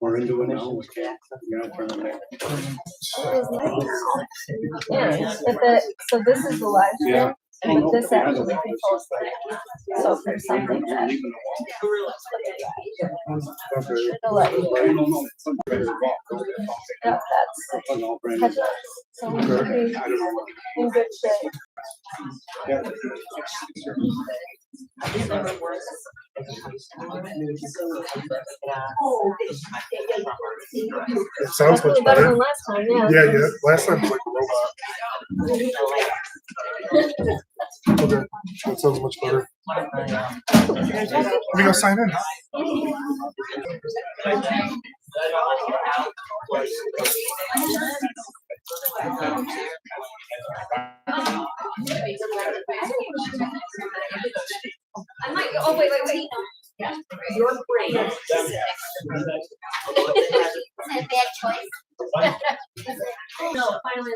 We're into it now. You gotta turn it back. Yeah, so this is the live stream, and this actually controls the, so if there's something that. It'll let you. Yep, that's. So we should be in good shape. It sounds much better better. than last time, yeah. Yeah. Last time was like a robot. Okay, that sounds much better. Let me go sign in. I might go. Oh, wait. Yeah. Your brain. Is that a bad choice? No, finally,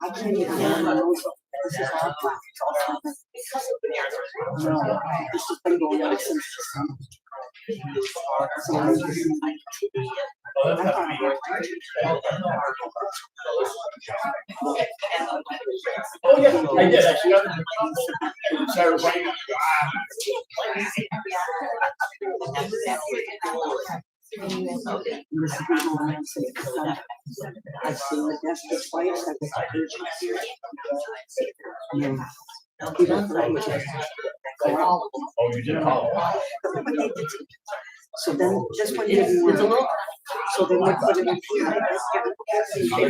I can't even know this is all no, this has been going on since I did. I've seen the desk twice. Oh, you did call. So then just when you so then we put it in my kidneys are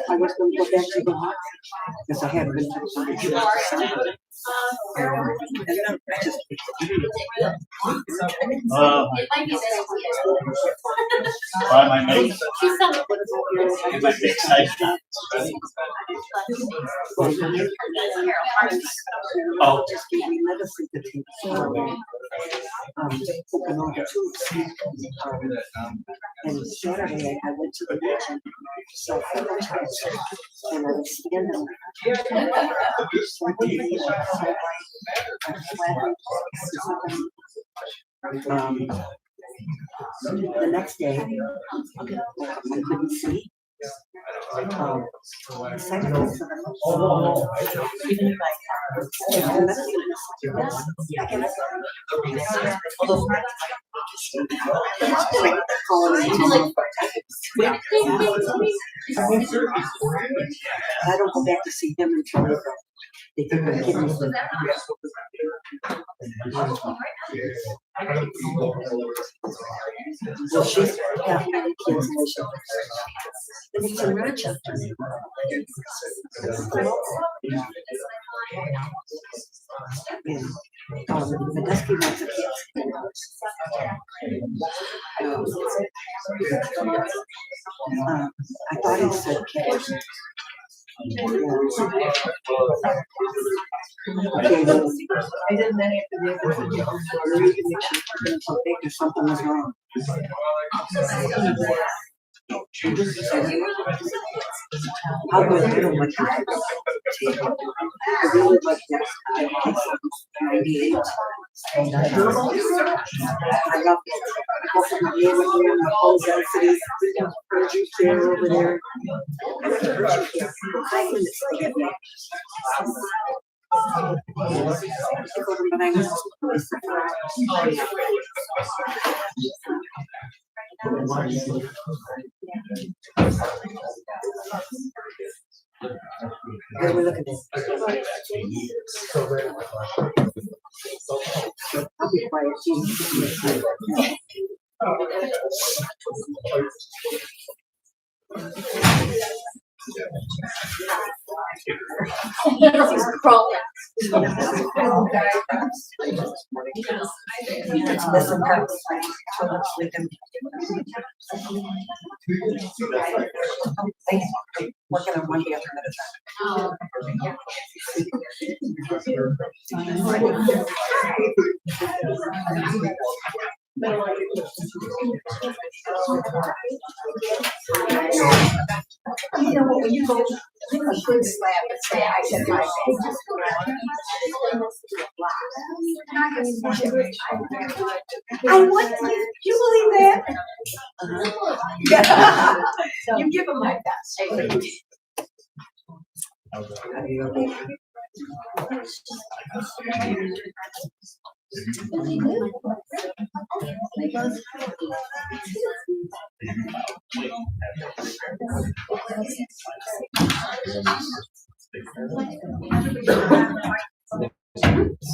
I was going to go back to the hot because I haven't been to the My mate. It was exciting. Oh. Just gave me medicine to take. And Saturday I went to the kitchen, so and I was standing the next day I couldn't see. I don't go back to see him until they give my kidneys. So she's got many kids and it's in Rochester. The dusky ones are kids. I thought it said kids. I did many of the something was wrong. How do I feel like I really like that. 98. I love it. The whole density, urgent care over there. I went to urgent care for 5 minutes to get back. Where we look at this. I'll be quiet. Crawling. This apartment, so much with them. Working on one day after you know what, when you go to a good slab and say, I said my I want to, you believe that? Yeah. You give them my best.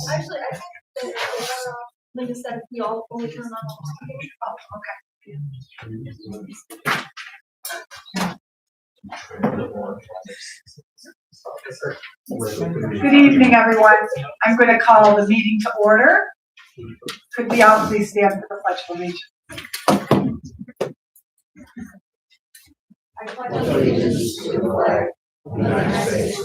Actually, I think, like I said, we all only turn on. Oh, Good evening, everyone. I'm going to call the meeting to order. Could we all please stand for the Pledge of Allegiance? I pledge allegiance to the flag of the United States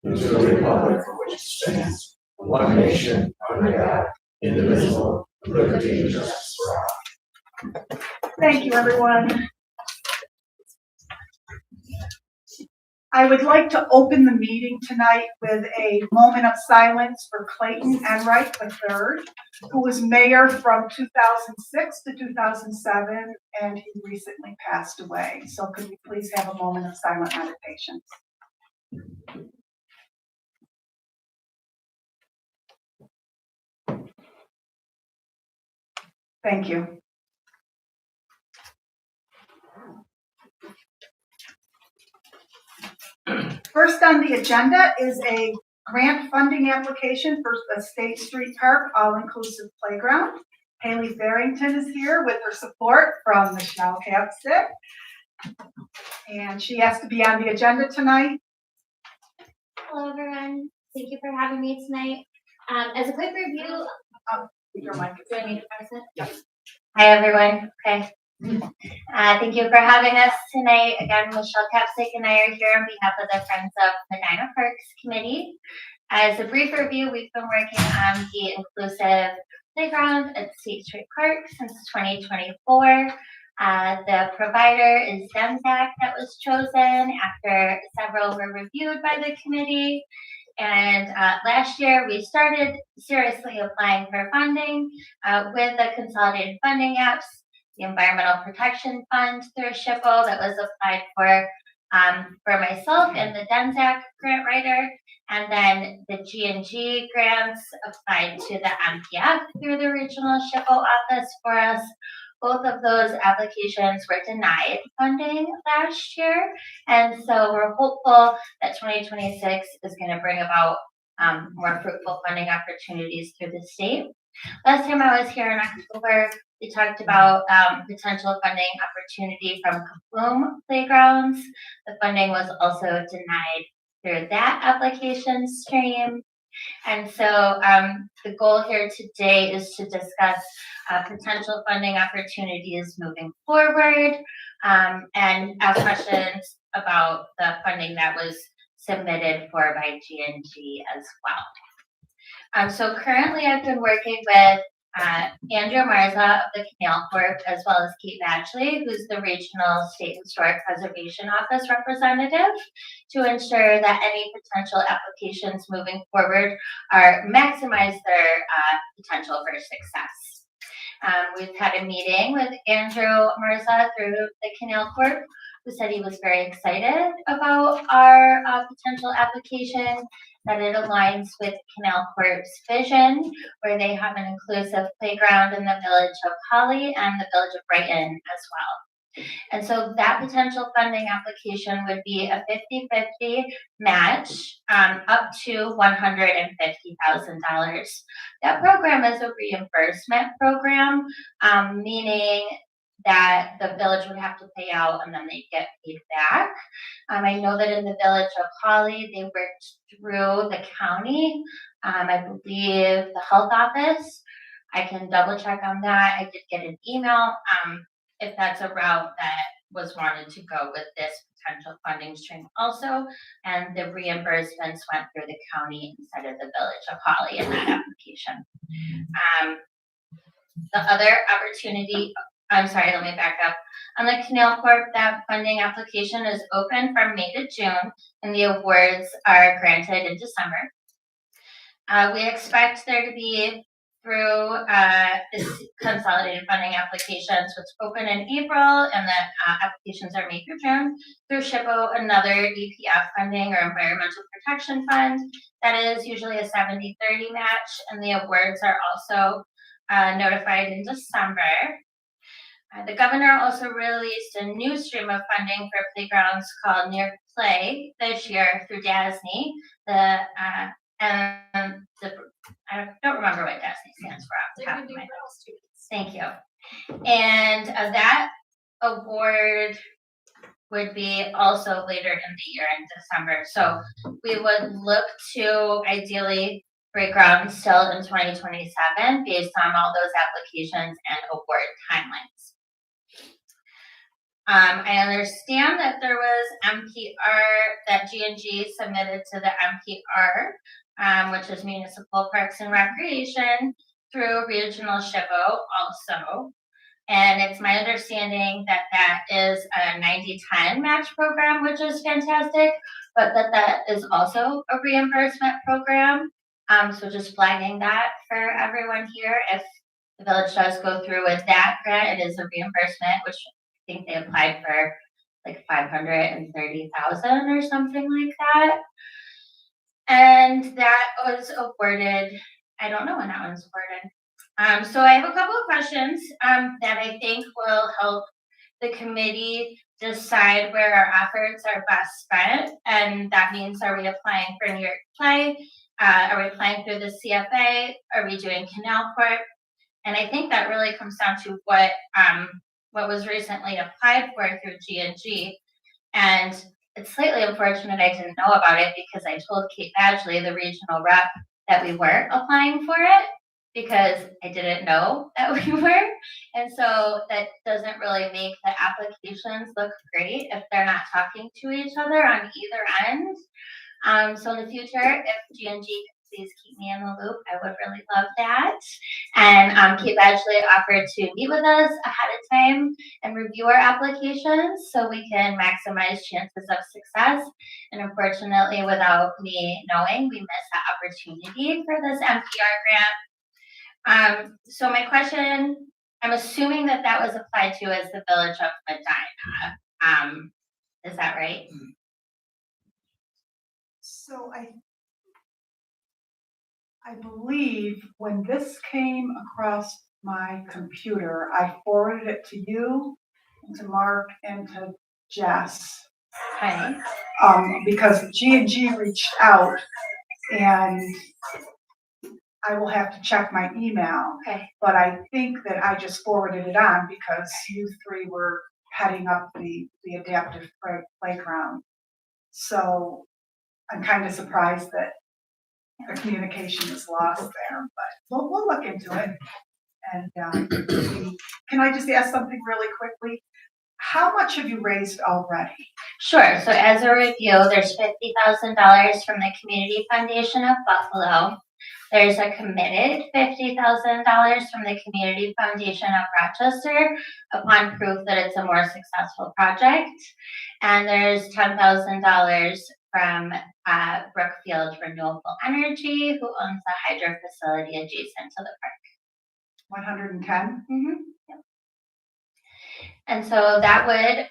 and to the republic for which it stands, one nation, under God, indivisible, with liberty and justice for all. Thank you, everyone. I would like to open the meeting tonight with a moment of silence for Clayton Enright III, who was mayor from 2006 to 2007, and he recently passed away. So could we please have a moment of silent meditation? Thank you. First on the agenda is a grant funding application for the State Street Park all-inclusive playground. Haley Farrington is here with her support from Michelle Capstick. And she has to be on the agenda tonight. Hello, everyone. Thank you for having me tonight. As a quick review, Your mic. do I need to press it? Yes. Hi, everyone. Okay. Thank you for having us tonight. Again, Michelle Capstick and I are here on behalf of the Friends of Medina Parks Committee. As a brief review, we've been working on the inclusive playground at State Street Park since 2024. The provider is Demzac that was chosen after several were reviewed by the committee. And last year we started seriously applying for funding with the consolidated funding apps, the Environmental Protection Fund through SHPO that was applied for myself and the DENZAC grant writer, and then the G&G grants applied to the MPF through the regional SHPO office for us. Both of those applications were denied funding last year, and so we're hopeful that 2026 is going to bring about more fruitful funding opportunities through the state. Last time I was here in October, we talked about potential funding opportunity from Kaboom Playgrounds. The funding was also denied through that application stream. And so the goal here today is to discuss potential funding opportunities moving forward and ask questions about the funding that was submitted for by G&G as well. So currently I've been working with Andrew Marza of the Canal Corp, as well as Kate Batchley, who's the Regional State Historic Preservation Office representative, to ensure that any potential applications moving forward maximize their potential for success. We've had a meeting with Andrew Marza through the Canal Corp, who said he was very excited about our potential application, that it aligns with Canal Corp's vision, where they have an inclusive playground in the village of Holly and the village of Brighton as well. And so that potential funding application would be a 50-50 match up to $150,000. That program is a reimbursement program, meaning that the village would have to pay out and then they get paid back. I know that in the village of Holly, they worked through the county, I believe the health office. I can double check on that. I did get an email, if that's a route that was wanted to go with this potential funding stream also, and the reimbursements went through the county instead of the village of Holly in that application. The other opportunity, I'm sorry, let me back up. On the Canal Corp, that funding application is open from May to June, and the awards are granted in December. We expect there to be through this consolidated funding applications, which open in April, and the applications are made through June, through SHPO, another EPF funding or Environmental Protection Fund. That is usually a 70-30 match, and the awards are also notified in December. The governor also released a new stream of funding for playgrounds called Near Play this year through DASNY. I don't remember what DASNY stands for off the top of my head. Thank you. And that award would be also later in the year in December. So we would look to ideally break ground still in 2027 based on all those applications and award timelines. I understand that there was MPR that G&G submitted to the MPR, which is Municipal Parks and Recreation, through Regional SHPO also. And it's my understanding that that is a 90-10 match program, which is fantastic, but that is also a reimbursement program. So just flagging that for everyone here. If the village does go through with that grant, it is a reimbursement, which I think they applied for like $530,000 or something like that. And that was awarded, I don't know when that one was awarded. So I have a couple of questions that I think will help the committee decide where our efforts are best spent. And that means, are we applying for New York Play? Are we applying through the CFA? Are we doing Canal Corp? And I think that really comes down to what was recently applied for through G&G. And it's slightly unfortunate I didn't know about it because I told Kate Badgley, the regional rep, that we weren't applying for it because I didn't know that we were. And so that doesn't really make the applications look great if they're not talking to each other on either end. So in the future, if G&G could please keep me in the loop, I would really love that. And Kate Badgley offered to meet with us ahead of time and review our applications so we can maximize chances of success. And unfortunately, without me knowing, we missed that opportunity for this MPR grant. So my question, I'm assuming that that was applied to as the Village of Medina. Is that right? So I believe when this came across my computer, I forwarded it to you, and to Mark, and to Jess. Okay. Because G&G reached out, and I will have to check my email. Okay. But I think that I just forwarded it on because you three were heading up the adaptive playground. So I'm kind of surprised that the communication is lost there, but we'll look into it. And can I just ask something really quickly? How much have you raised already? Sure. So as a review, there's $50,000 from the Community Foundation of Buffalo. There's a committed $50,000 from the Community Foundation of Rochester upon proof that it's a more successful project. And there's $10,000 from Brookfield Renewable Energy, who owns the hydro facility adjacent to the park. 110? Mm-hmm. Yep. And so that would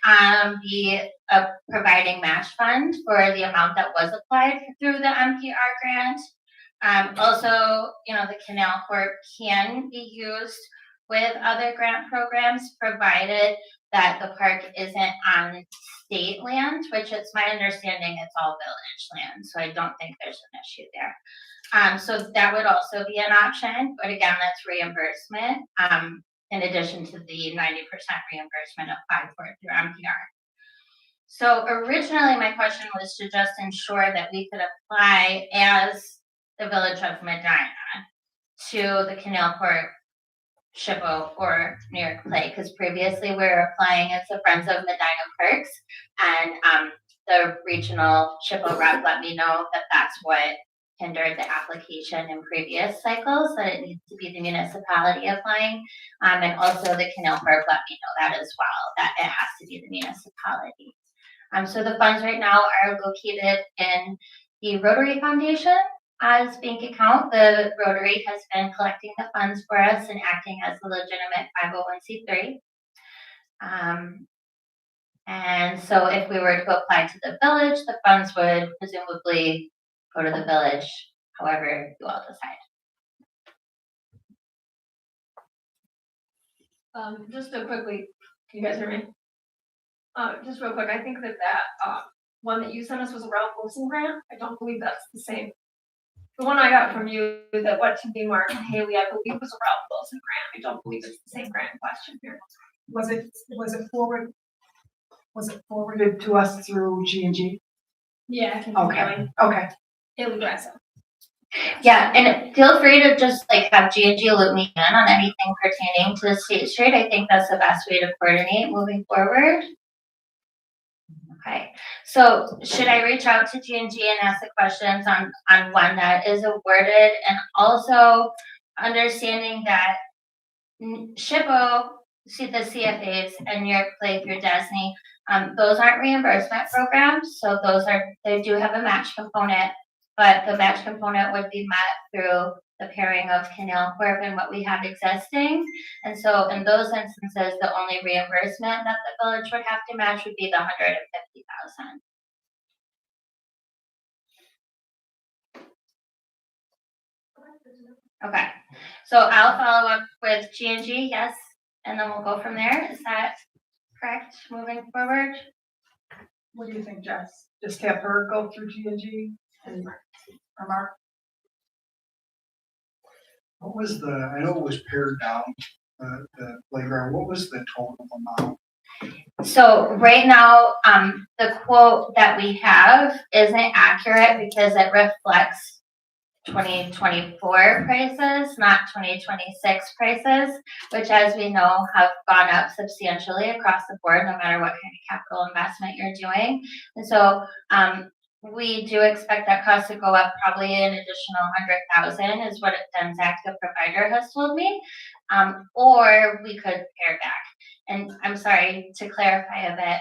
be a providing match fund for the amount that was applied through the MPR grant. Also, the Canal Corp can be used with other grant programs, provided that the park isn't on state land, which it's my understanding it's all village land. So I don't think there's an issue there. So that would also be an option, but again, that's reimbursement. in addition to the 90% reimbursement applied for through MPR. So originally, my question was to just ensure that we could apply as the Village of Medina to the Canal Port, SHPO, or New York Clay, because previously we were applying as the Friends of Medina Parks, and the regional SHPO rep let me know that that's what hindered the application in previous cycles, that it needs to be the municipality applying, and also the Canal Port let me know that as well, that it has to be the municipality. So the funds right now are located in the Rotary Foundation as bank account. The Rotary has been collecting the funds for us and acting as a legitimate 501c3. And so if we were to apply to the village, the funds would presumably go to the village, however you all decide. Just to quickly, can you guys hear me? Just real quick, I think that one that you sent us was a Ralph Wilson grant. I don't believe that's the same. The one I got from you that went to be Mark and Haley, I believe was a Ralph Wilson grant. I don't believe it's the same grant in question here. Was it forwarded to us through G&G? Yeah, I can Okay, okay. Haley Grasso. Yeah, and feel free to just like have G&G loop me in on anything pertaining to the State Street. I think that's the best way to coordinate moving forward. Okay, so should I reach out to G&G and ask the questions on when that is awarded, and also understanding that SHPO, see the CFAs and New York Play through Disney, those aren't reimbursement programs, so they do have a match component, but the match component would be met through the pairing of Canal Corp and what we have existing. And so in those instances, the only reimbursement that the village would have to match would be the $150,000. Okay, so I'll follow up with G&G, yes, and then we'll go from there. Is that correct, moving forward? What do you think, Jess? Just have her go through G&G and Mark? What was I know it was pared down, the playground, what was the total amount? So right now, the quote that we have isn't accurate because it reflects 2024 prices, not 2026 prices, which, as we know, have gone up substantially across the board, no matter what kind of capital investment you're doing. And so we do expect that cost to go up probably an additional $100,000 is what Denzak, the provider, has told me, or we could pare back. And I'm sorry to clarify a bit,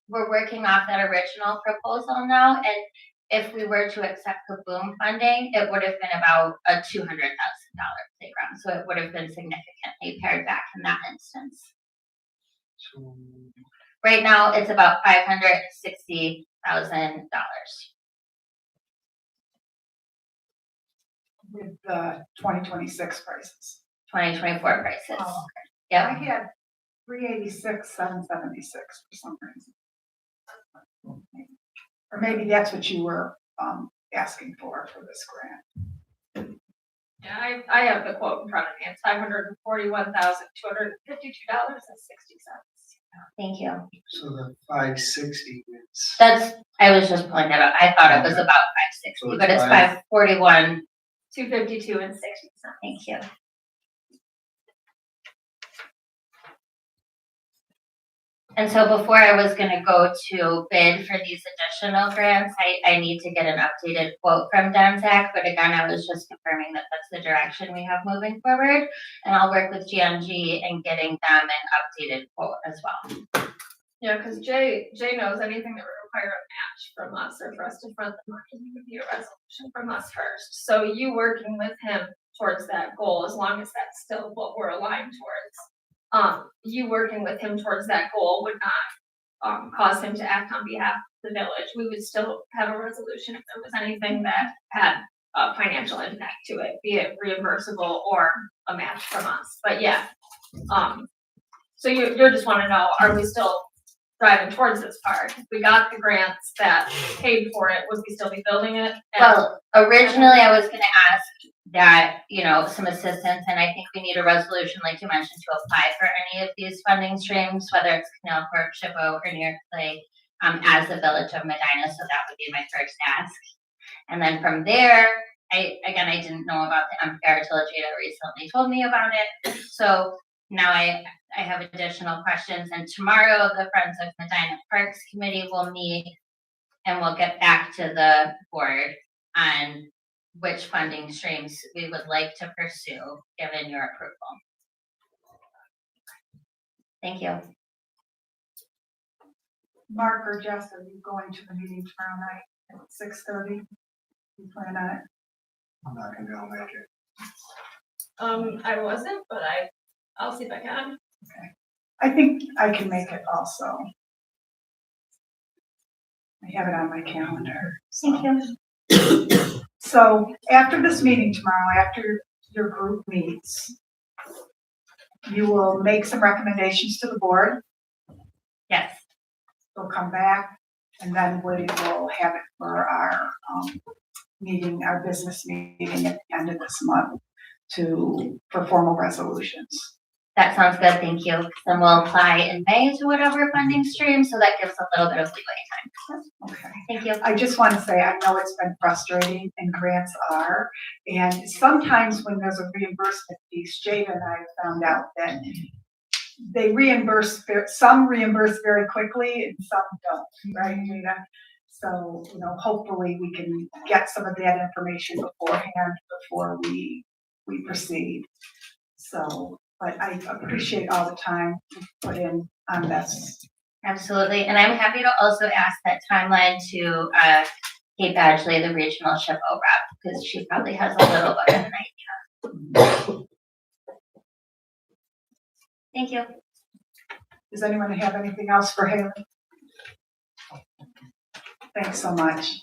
we're working off that original proposal now, and if we were to accept the boom funding, it would have been about a $200,000 playground, so it would have been significantly pared back in that instance. So, Right now, it's about $560,000. With the 2026 prices. 2024 prices. Oh, okay. Yep. I had 386,776 for some reason. Or maybe that's what you were asking for this grant. Yeah, I have the quote in front of me. It's $541,252.60. Thank you. so the 560 is. I was just pulling that up. I thought it was about 560, So it's but it's 541. $252.60. Thank you. And so before I was going to go to bid for these additional grants, I need to get an updated quote from Denzak. But again, I was just confirming that that's the direction we have moving forward. And I'll work with G&G and getting them an updated quote as well. Yeah, because Jay knows anything that would require a match from us or for us to front the money would be a resolution from us first. So you working with him towards that goal, as long as that's still what we're aligned towards. You working with him towards that goal would not cause him to act on behalf of the village. We would still have a resolution if there was anything that had a financial impact to it, be it reimbursable or a match from us. But yeah, so you just want to know, are we still driving towards this part? If we got the grants that paid for it, would we still be building it? Well, originally I was going to ask that, some assistance, and I think we need a resolution, like you mentioned, to apply for any of these funding streams, whether it's Canal Corp, SHPO, or New York Clay, as the Village of Medina, so that would be my first ask. And then from there, I didn't know about the MPR until Jada recently told me about it, so now I have additional questions, and tomorrow the Friends of Medina Parks Committee will meet, and we'll get back to the board on which funding streams we would like to pursue, given your approval. Thank you. Mark or Jess, are you going to the meeting tomorrow night at 6:30? You plan on it? I'm not gonna be able to make it. I wasn't, but I'll see if I can. I think I can make it also. I have it on my calendar. Thank you. So after this meeting tomorrow, after your group meets, you will make some recommendations to the board. Yes. We'll come back, and then we will have it for our meeting, our business meeting at the end of this month for formal resolutions. That sounds good, thank you. Then we'll apply in May to whatever funding stream, so that gives a little bit of leeway time. Okay. Thank you. I just want to say, I know it's been frustrating, and grants are, and sometimes when there's a reimbursement piece, Jada and I found out that they some reimburse very quickly and some don't, right, Jada? So, hopefully we can get some of that information beforehand before we proceed. So, but I appreciate all the time you put in on this. Absolutely, and I'm happy to also ask that timeline to Kate Badgley, the regional SHPO rep, because she probably has a little bit of an idea. Thank you. Does anyone have anything else for Haley? Thanks so much.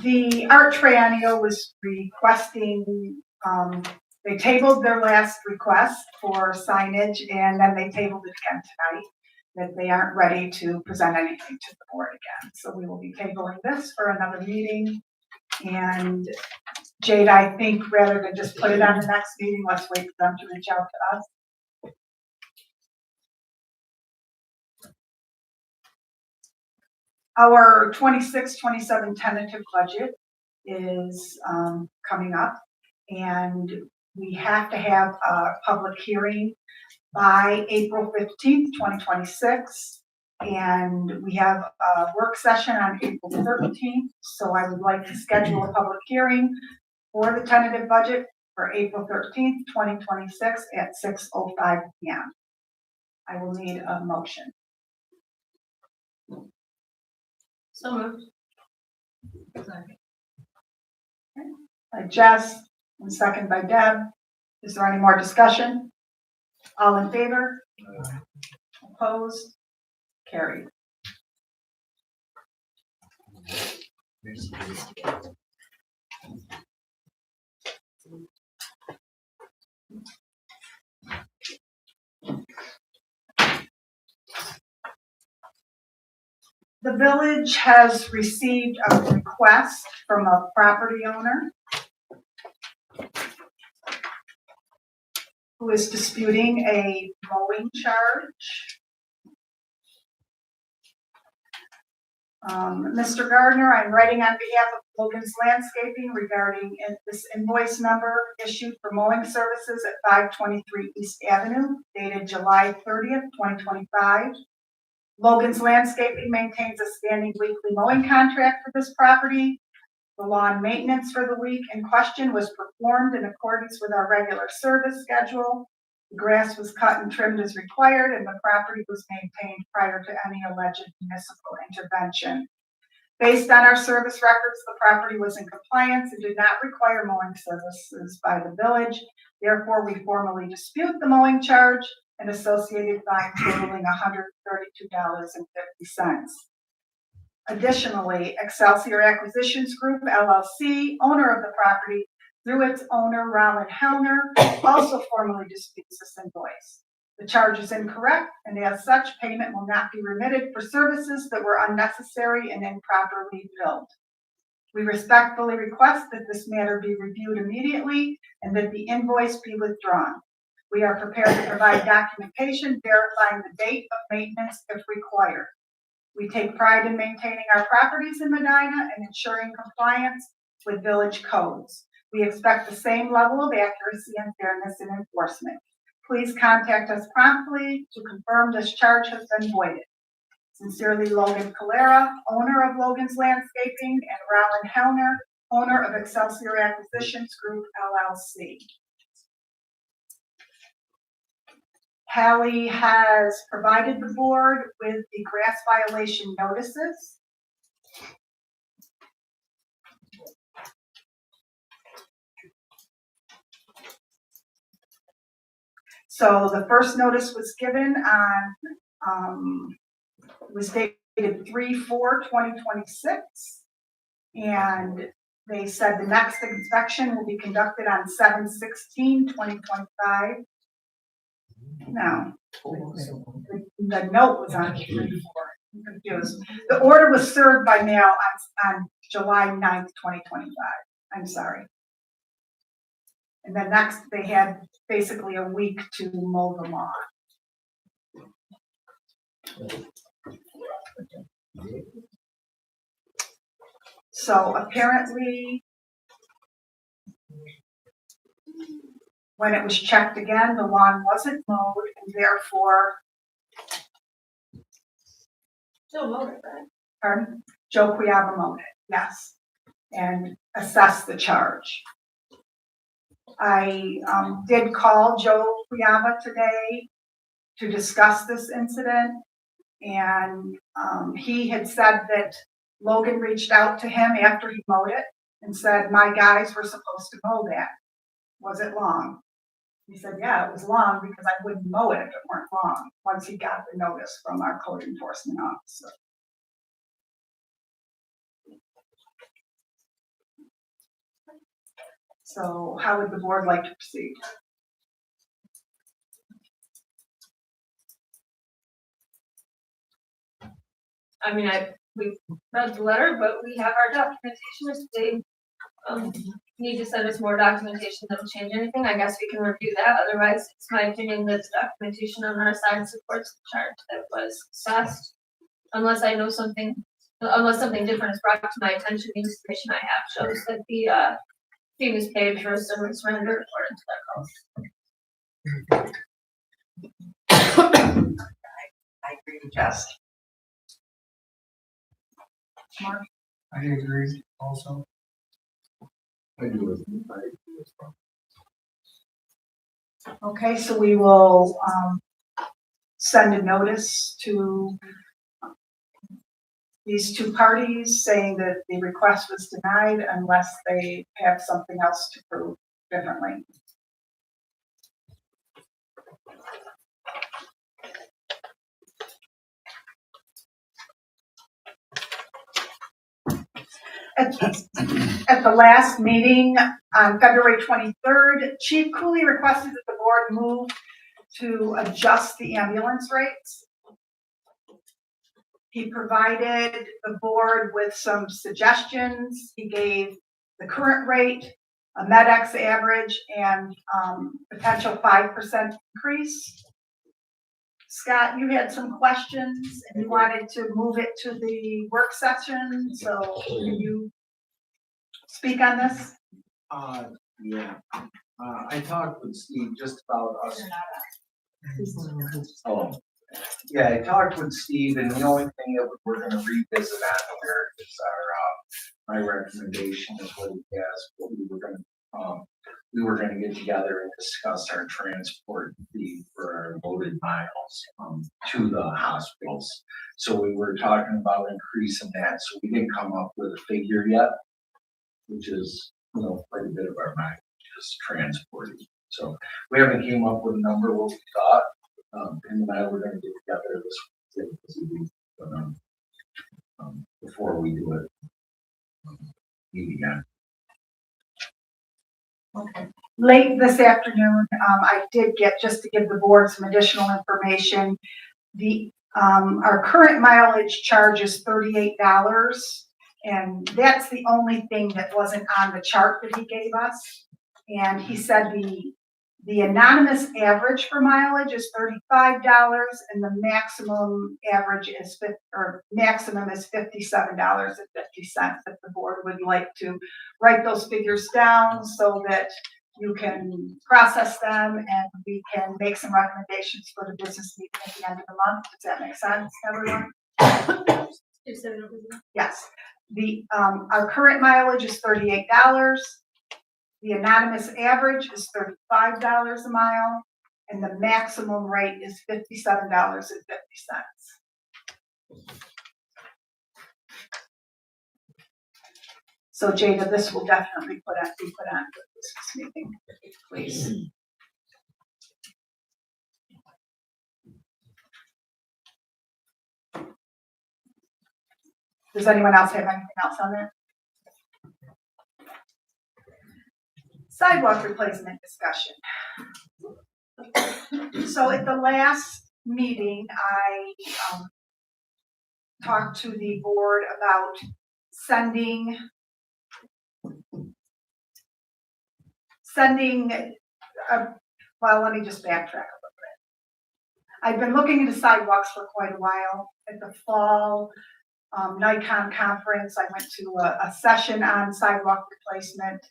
The art Triennial was requesting, they tabled their last request for signage, and then they tabled it again tonight, that they aren't ready to present anything to the board again. So we will be tabling this for another meeting. And Jade, I think rather than just put it on the next meeting, let's wait for them to reach out to us. Our 26-27 tentative budget is coming up, and we have to have a public hearing by April 15th, 2026. And we have a work session on April 13th. So I would like to schedule a public hearing for the tentative budget for April 13th, 2026 at 6:05 p.m. I will need a motion. So moved. By Jess and second by Deb. Is there any more discussion? All in favor? Opposed? Carried. The village has received a request from a property owner who is disputing a mowing charge. Mr. Gardner, I'm writing on behalf of Logan's Landscaping regarding this invoice number issued for mowing services at 523 East Avenue, dated July 30th, 2025. Logan's Landscaping maintains a standing weekly mowing contract for this property. The lawn maintenance for the week in question was performed in accordance with our regular service schedule. The grass was cut and trimmed as required, and the property was maintained prior to any alleged municipal intervention. Based on our service records, the property was in compliance and did not require mowing services by the village. Therefore, we formally dispute the mowing charge. and associated fine totaling $132.50. Additionally, Excelsior Acquisitions Group LLC, owner of the property, through its owner, Rollin Hellner, also formally disputes this invoice. The charge is incorrect, and as such, payment will not be remitted for services that were unnecessary and improperly billed. We respectfully request that this matter be reviewed immediately and that the invoice be withdrawn. We are prepared to provide documentation verifying the date of maintenance if required. We take pride in maintaining our properties in Medina and ensuring compliance with village codes. We expect the same level of accuracy and fairness in enforcement. Please contact us promptly to confirm this charge has been voided. Sincerely, Logan Calera, owner of Logan's Landscaping, and Rollin Hellner, owner of Excelsior Acquisitions Group LLC. Hallie has provided the board with the grass violation notices. So the first notice was given on, was dated 3/4/2026, and they said the next inspection will be conducted on 7/16/2025. No, the note was on 3/4. I'm confused. The order was served by mail on July 9th, 2025. I'm sorry. And then next, they had basically a week to mow the lawn. So apparently, when it was checked again, the lawn wasn't mowed, and therefore, Joe mowed it, right? pardon? Joe Kiebala mowed it, yes, and assessed the charge. I did call Joe Kiebala today to discuss this incident, and he had said that Logan reached out to him after he mowed it and said, my guys were supposed to mow that. Was it long? He said, yeah, it was long because I wouldn't mow it if it weren't long, once he got the notice from our code enforcement officer. So how would the board like to proceed? I mean, we've read the letter, but we have our documentation. If they need to send us more documentation that will change anything, I guess we can review that. Otherwise, it's my opinion that the documentation on our side supports the charge that was assessed. Unless I know something, unless something different is brought to my attention, the information I have shows that the fee was paid for a service rendered according to their code. I agree with Jess. Mark? I agree also. I do it. Okay, so we will send a notice to these two parties saying that the request was denied unless they have something else to prove differently. At the last meeting on February 23rd, Chief Cooley requested that the board move to adjust the ambulance rates. He provided the board with some suggestions. He gave the current rate, a MedX average, and potential 5% increase. Scott, you had some questions and you wanted to move it to the work session, so can you speak on this? Yeah. I talked with Steve just about us. Oh, yeah, I talked with Steve, and the only thing that we're gonna revisit on here is my recommendation is what he has, what we were gonna get together and discuss our transport fee for our loaded miles to the hospitals. So we were talking about increasing that, so we didn't come up with a figure yet, which is, quite a bit of our mileage is transporting. So we haven't came up with a number what we thought. him and I were gonna get together this evening, before we do it. Meet again. Okay. Late this afternoon, I did get, just to give the board some additional information, our current mileage charge is $38, and that's the only thing that wasn't on the chart that he gave us. And he said the anonymous average for mileage is $35, and the maximum average is maximum is $57.50. If the board would like to write those figures down so that you can process them and we can make some recommendations for the business meeting at the end of the month. Does that make sense, everyone? Yes. Our current mileage is $38. The anonymous average is $35 a mile, and the maximum rate is $57.50. So Jada, this will definitely be put on the business meeting, please. Does anyone else have anything else on that? Sidewalk replacement discussion. So at the last meeting, I talked to the board about sending well, let me just backtrack a little bit. I've been looking into sidewalks for quite a while. At the fall NICOM conference, I went to a session on sidewalk replacement.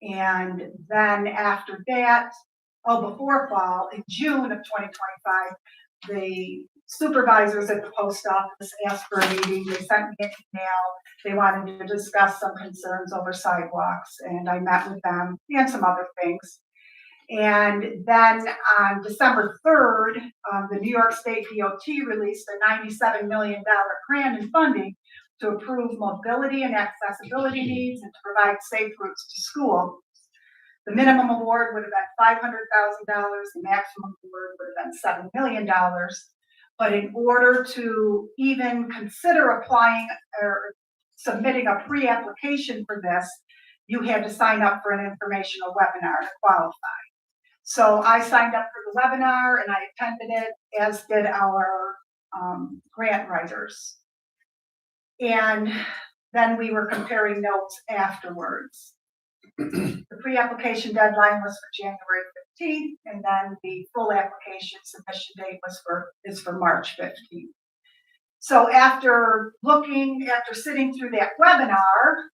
And then after that, before fall, in June of 2025, the supervisors at the post office asked for a meeting. They sent me an email. They wanted to discuss some concerns over sidewalks, and I met with them and some other things. And then on December 3rd, the New York State DOT released a $97 million grant in funding to improve mobility and accessibility needs and to provide safe routes to school. The minimum award would have been $500,000. The maximum award would have been $7 million. But in order to even consider applying or submitting a pre-application for this, you had to sign up for an informational webinar to qualify. So I signed up for the webinar and I attended it, as did our grant writers. And then we were comparing notes afterwards. The pre-application deadline was for January 15th, and then the full application submission date is for March 15th. So after sitting through that webinar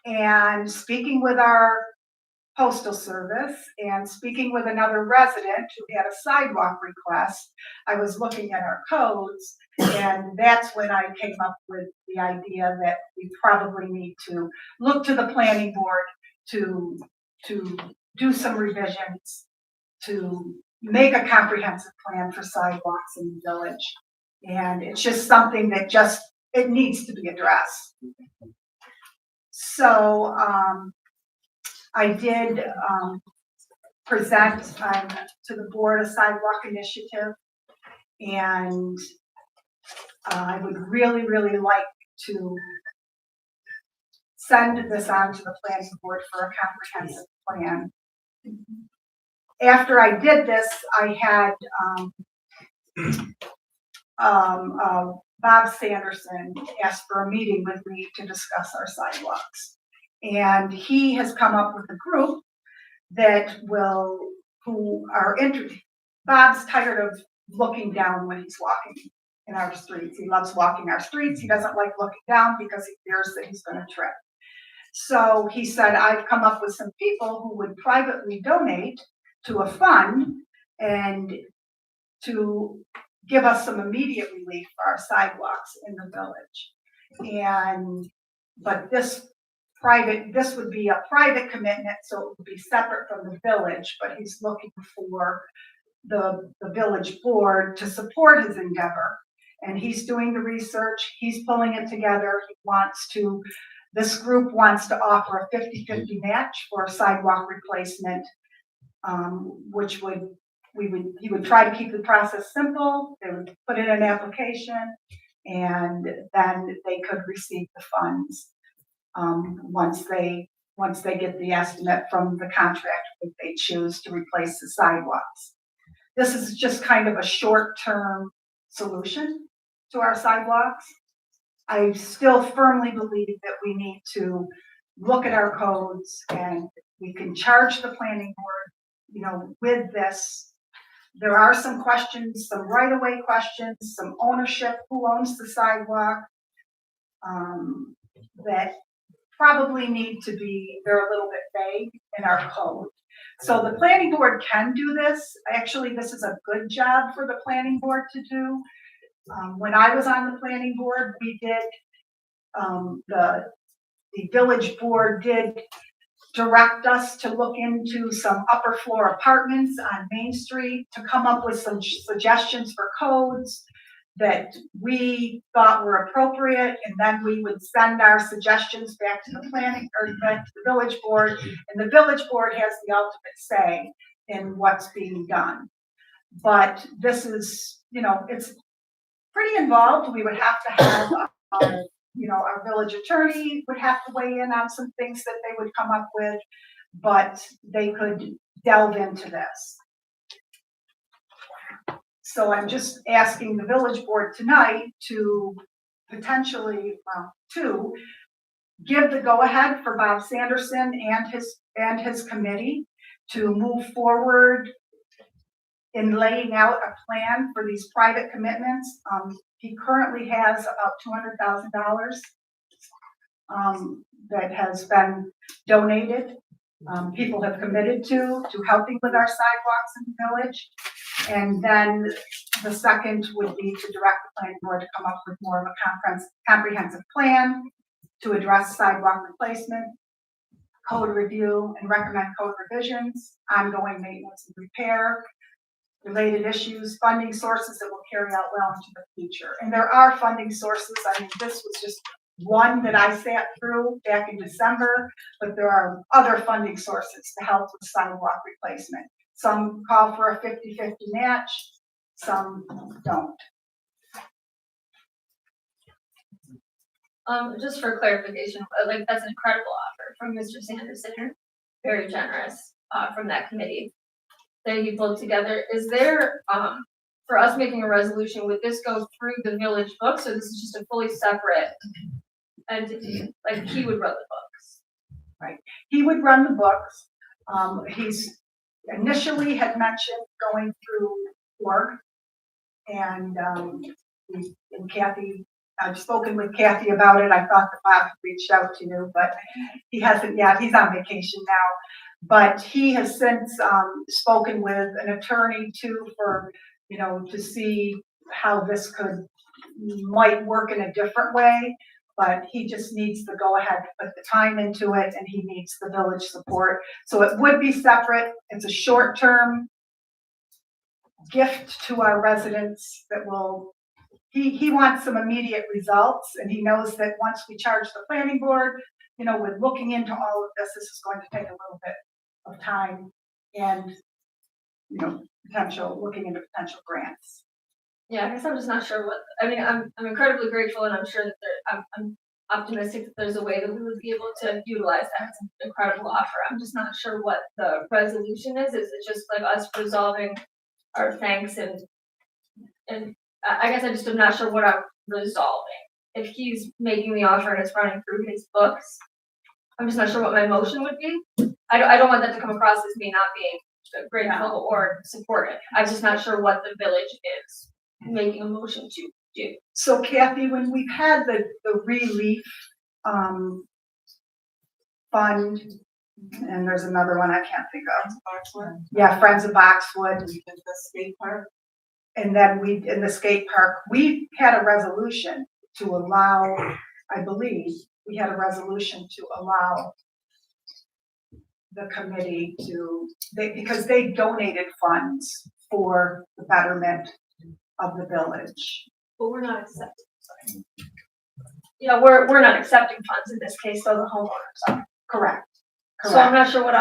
and speaking with our postal service and speaking with another resident who had a sidewalk request, I was looking at our codes, and that's when I came up with the idea that we probably need to look to the planning board to do some revisions, to make a comprehensive plan for sidewalks in the village. And it's just something that it needs to be addressed. So I did present to the board a sidewalk initiative, and I would really, really like to send this on to the planning board for a comprehensive plan. After I did this, I had Bob Sanderson asked for a meeting with me to discuss our sidewalks. And he has come up with a group that Bob's tired of looking down when he's walking in our streets. He loves walking our streets. He doesn't like looking down because he fears that he's going to trip. So he said, I've come up with some people who would privately donate to a fund and to give us some immediate relief for our sidewalks in the village. But this would be a private commitment, so it would be separate from the village, but he's looking for the village board to support his endeavor. And he's doing the research, he's pulling it together. This group wants to offer a 50-50 match for sidewalk replacement, which would he would try to keep the process simple. They would put in an application, and then they could receive the funds once they get the estimate from the contractor if they choose to replace the sidewalks. This is just kind of a short-term solution to our sidewalks. I still firmly believe that we need to look at our codes, and we can charge the planning board, with this. There are some questions, some right-of-way questions, some ownership, who owns the sidewalk, that probably need to be, they're a little bit vague in our code. So the planning board can do this. Actually, this is a good job for the planning board to do. When I was on the planning board, we did, the village board did direct us to look into some upper floor apartments on Main Street to come up with some suggestions for codes that we thought were appropriate, and then we would send our suggestions back to the planning, or back to the village board, and the village board has the ultimate say in what's being done. But this is, it's pretty involved. We would have to have our village attorney would have to weigh in on some things that they would come up with, but they could delve into this. So I'm just asking the village board tonight to potentially, to give the go-ahead for Bob Sanderson and his committee to move forward in laying out a plan for these private commitments. He currently has about $200,000 that has been donated. People have committed to helping with our sidewalks in the village. And then the second would be to direct the planning board to come up with more of a comprehensive plan to address sidewalk replacement, code review, and recommend code revisions, ongoing maintenance and repair, related issues, funding sources that will carry out well into the future. And there are funding sources. I mean, this was just one that I sat through back in December, but there are other funding sources to help with sidewalk replacement. Some call for a 50-50 match, some don't. Just for clarification, that's an incredible offer from Mr. Sanderson. Very generous from that committee that he pulled together. Is there, for us making a resolution, would this go through the village books, or this is just a fully separate entity? Like, he would run the books? Right. He would run the books. He's initially had mentioned going through org, and Kathy, I've spoken with Kathy about it. I thought that Bob had reached out to you, but he hasn't yet. He's on vacation now. But he has since spoken with an attorney too, for, to see how this might work in a different way. But he just needs to go ahead, put the time into it, and he needs the village support. So it would be separate. It's a short-term gift to our residents that will, he wants some immediate results, and he knows that once we charge the planning board, with looking into all of this is going to take a little bit of time and, looking into potential grants. Yeah, I guess I'm just not sure I'm incredibly grateful, and I'm sure that I'm optimistic that there's a way that we would be able to utilize that. It's an incredible offer. I'm just not sure what the resolution is. Is it just like us resolving our thanks and I guess I just am not sure what I'm resolving. If he's making the offer and it's running through his books, I'm just not sure what my motion would be. I don't want that to come across as me not being grateful or supportive. I'm just not sure what the village is making a motion to do. So Kathy, when we've had the relief fund, and there's another one I can't think of. Boxwood. Yeah, Friends of Boxwood. We did the skate park. And then in the skate park, we had a resolution to allow, I believe, we had a resolution to allow the committee because they donated funds for the betterment of the village. But we're not accepting. Sorry. We're not accepting funds in this case, so the homeowners are. Correct. So I'm not sure what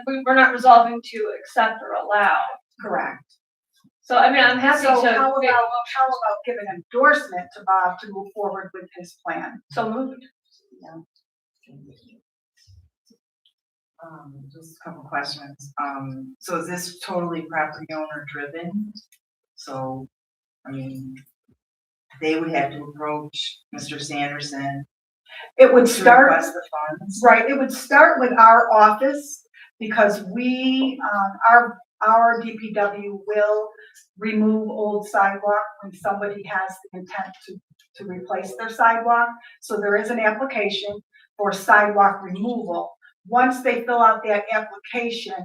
we're not resolving to accept or allow. Correct. So, I mean, I'm happy So to. how about giving endorsement to Bob to move forward with his plan? So moved. Just a couple questions. So is this totally property owner driven? So, I mean, they would have to approach Mr. Sanderson It would to start, request the funds. right, it would start with our office because we, our DPW will remove old sidewalk when somebody has the intent to replace their sidewalk. So there is an application for sidewalk removal. Once they fill out that application,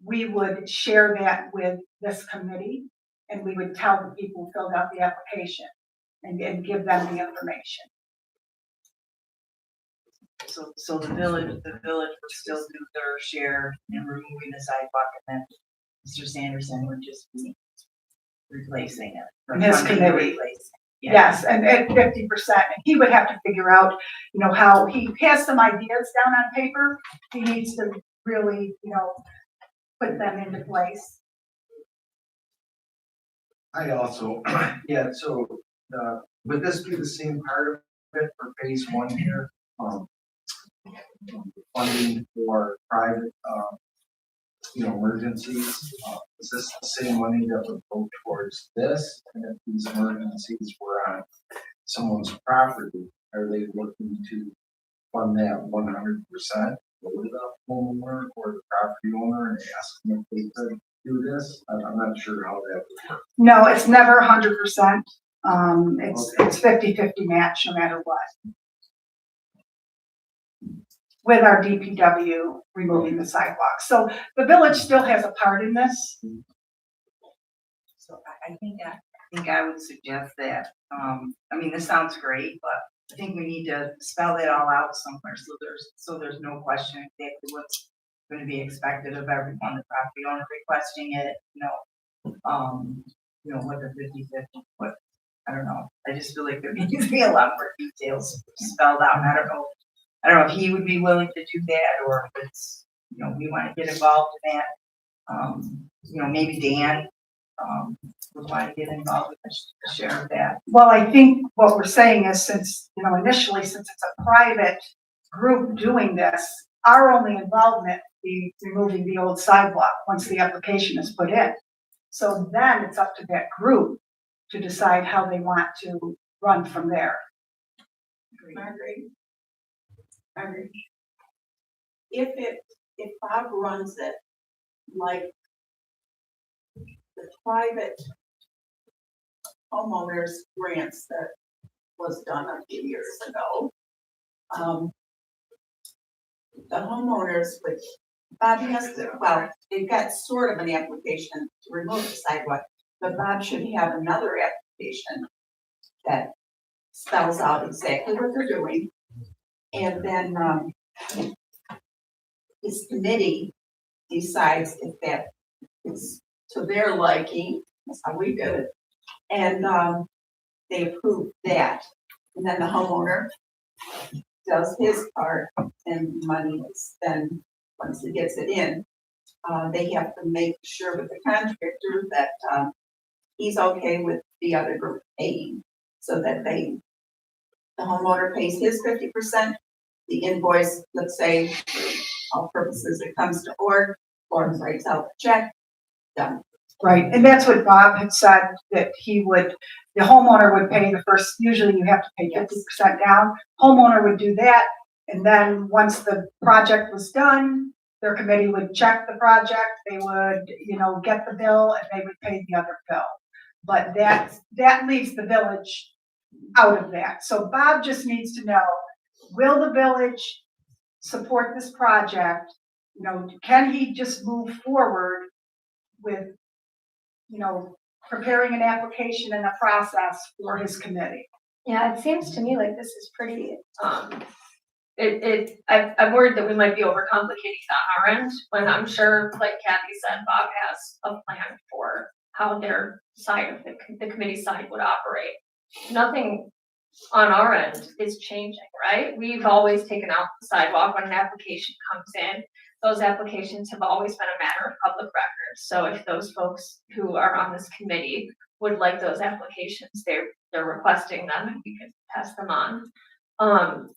we would share that with this committee and we would tell the people who filled out the application and give them the information. So the village would still do their share in removing the sidewalk and then Mr. Sanderson would just be replacing it. or And his funding the committee. replacement. Yeah. Yes, and at 50%, and he would have to figure out, how he has some ideas down on paper. He needs to really, put them into place. I also, yeah, so, would this be the same part of it for phase one here? Funding for private, emergencies, is this the same money that would go towards this? And if these emergencies were on someone's property, are they looking to fund that 100%? Or the homeowner or the property owner and ask them if they could do this? I'm not sure how that would work. No, it's never 100%. It's 50-50 match no matter what. With our DPW removing the sidewalk. So the village still has a part in this. So I think I would suggest that, I mean, this sounds great, but I think we need to spell it all out somewhere so there's no question exactly what's going to be expected of everyone, the property owner requesting it, what the 50-50, what, I don't know. I just feel like there needs to be a lot more details spelled out. And I don't know if he would be willing to do that or if it's, we want to get involved in that. Maybe Dan would want to get involved with the share of that. Well, I think what we're saying is since it's a private group doing this, our only involvement would be removing the old sidewalk once the application is put in. So then it's up to that group to decide how they want to run from there. I agree. If Bob runs it like the private homeowners grants that was done a few years ago, the homeowners, which Bob has to, well, they've got sort of an application to remove the sidewalk, but Bob should have another application that spells out exactly what they're doing. And then his committee decides if that is to their liking. That's how we do it. And they approve that. And then the homeowner does his part and money is then, once he gets it in, they have to make sure with the contractor that he's okay with the other group paying so that the homeowner pays his 50%, the invoice, let's say, for all purposes, it comes to Org writes out the check, done. Right, and that's what Bob had said, that the homeowner would pay the first, usually you have to pay 50% down. Homeowner would do that, and then once the project was done, their committee would check the project, they would, get the bill, and they would pay the other bill. But that leaves the village out of that. So Bob just needs to know, will the village support this project? Can he just move forward with, preparing an application and a process for his committee? Yeah, it seems to me like this is pretty, I'm worried that we might be overcomplicating on our end, when I'm sure, like Kathy said, Bob has a plan for how their side of the committee side would operate. Nothing on our end is changing, right? We've always taken out the sidewalk when an application comes in. those applications have always been a matter of public record. So if those folks who are on this committee would like those applications, they're requesting them and we can pass them on.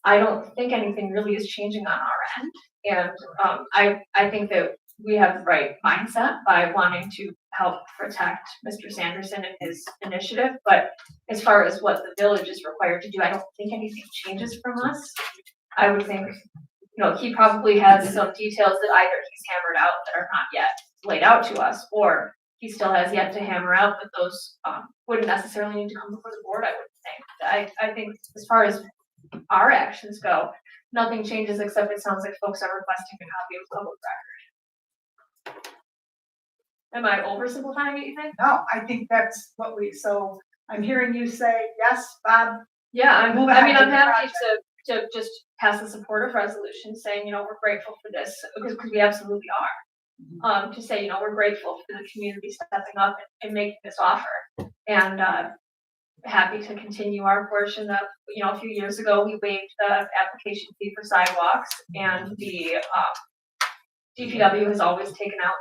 I don't think anything really is changing on our end. And I think that we have the right mindset by wanting to help protect Mr. Sanderson and his initiative. But as far as what the village is required to do, I don't think anything changes from us. I would think, he probably has some details that either he's hammered out that are not yet laid out to us, or he still has yet to hammer out, but those wouldn't necessarily need to come before the board, I would think. I think as far as our actions go, nothing changes except it sounds like folks are requesting a copy of public record. Am I oversimplifying it, you think? No, I think that's what so I'm hearing you say, yes, Bob? Yeah, I'm Move ahead happy with the project. to just pass a supportive resolution saying, we're grateful for this, because we absolutely are. To say, we're grateful for the community stepping up and making this offer, and happy to continue our portion of, a few years ago, we waived the application fee for sidewalks, and the DPW has always taken out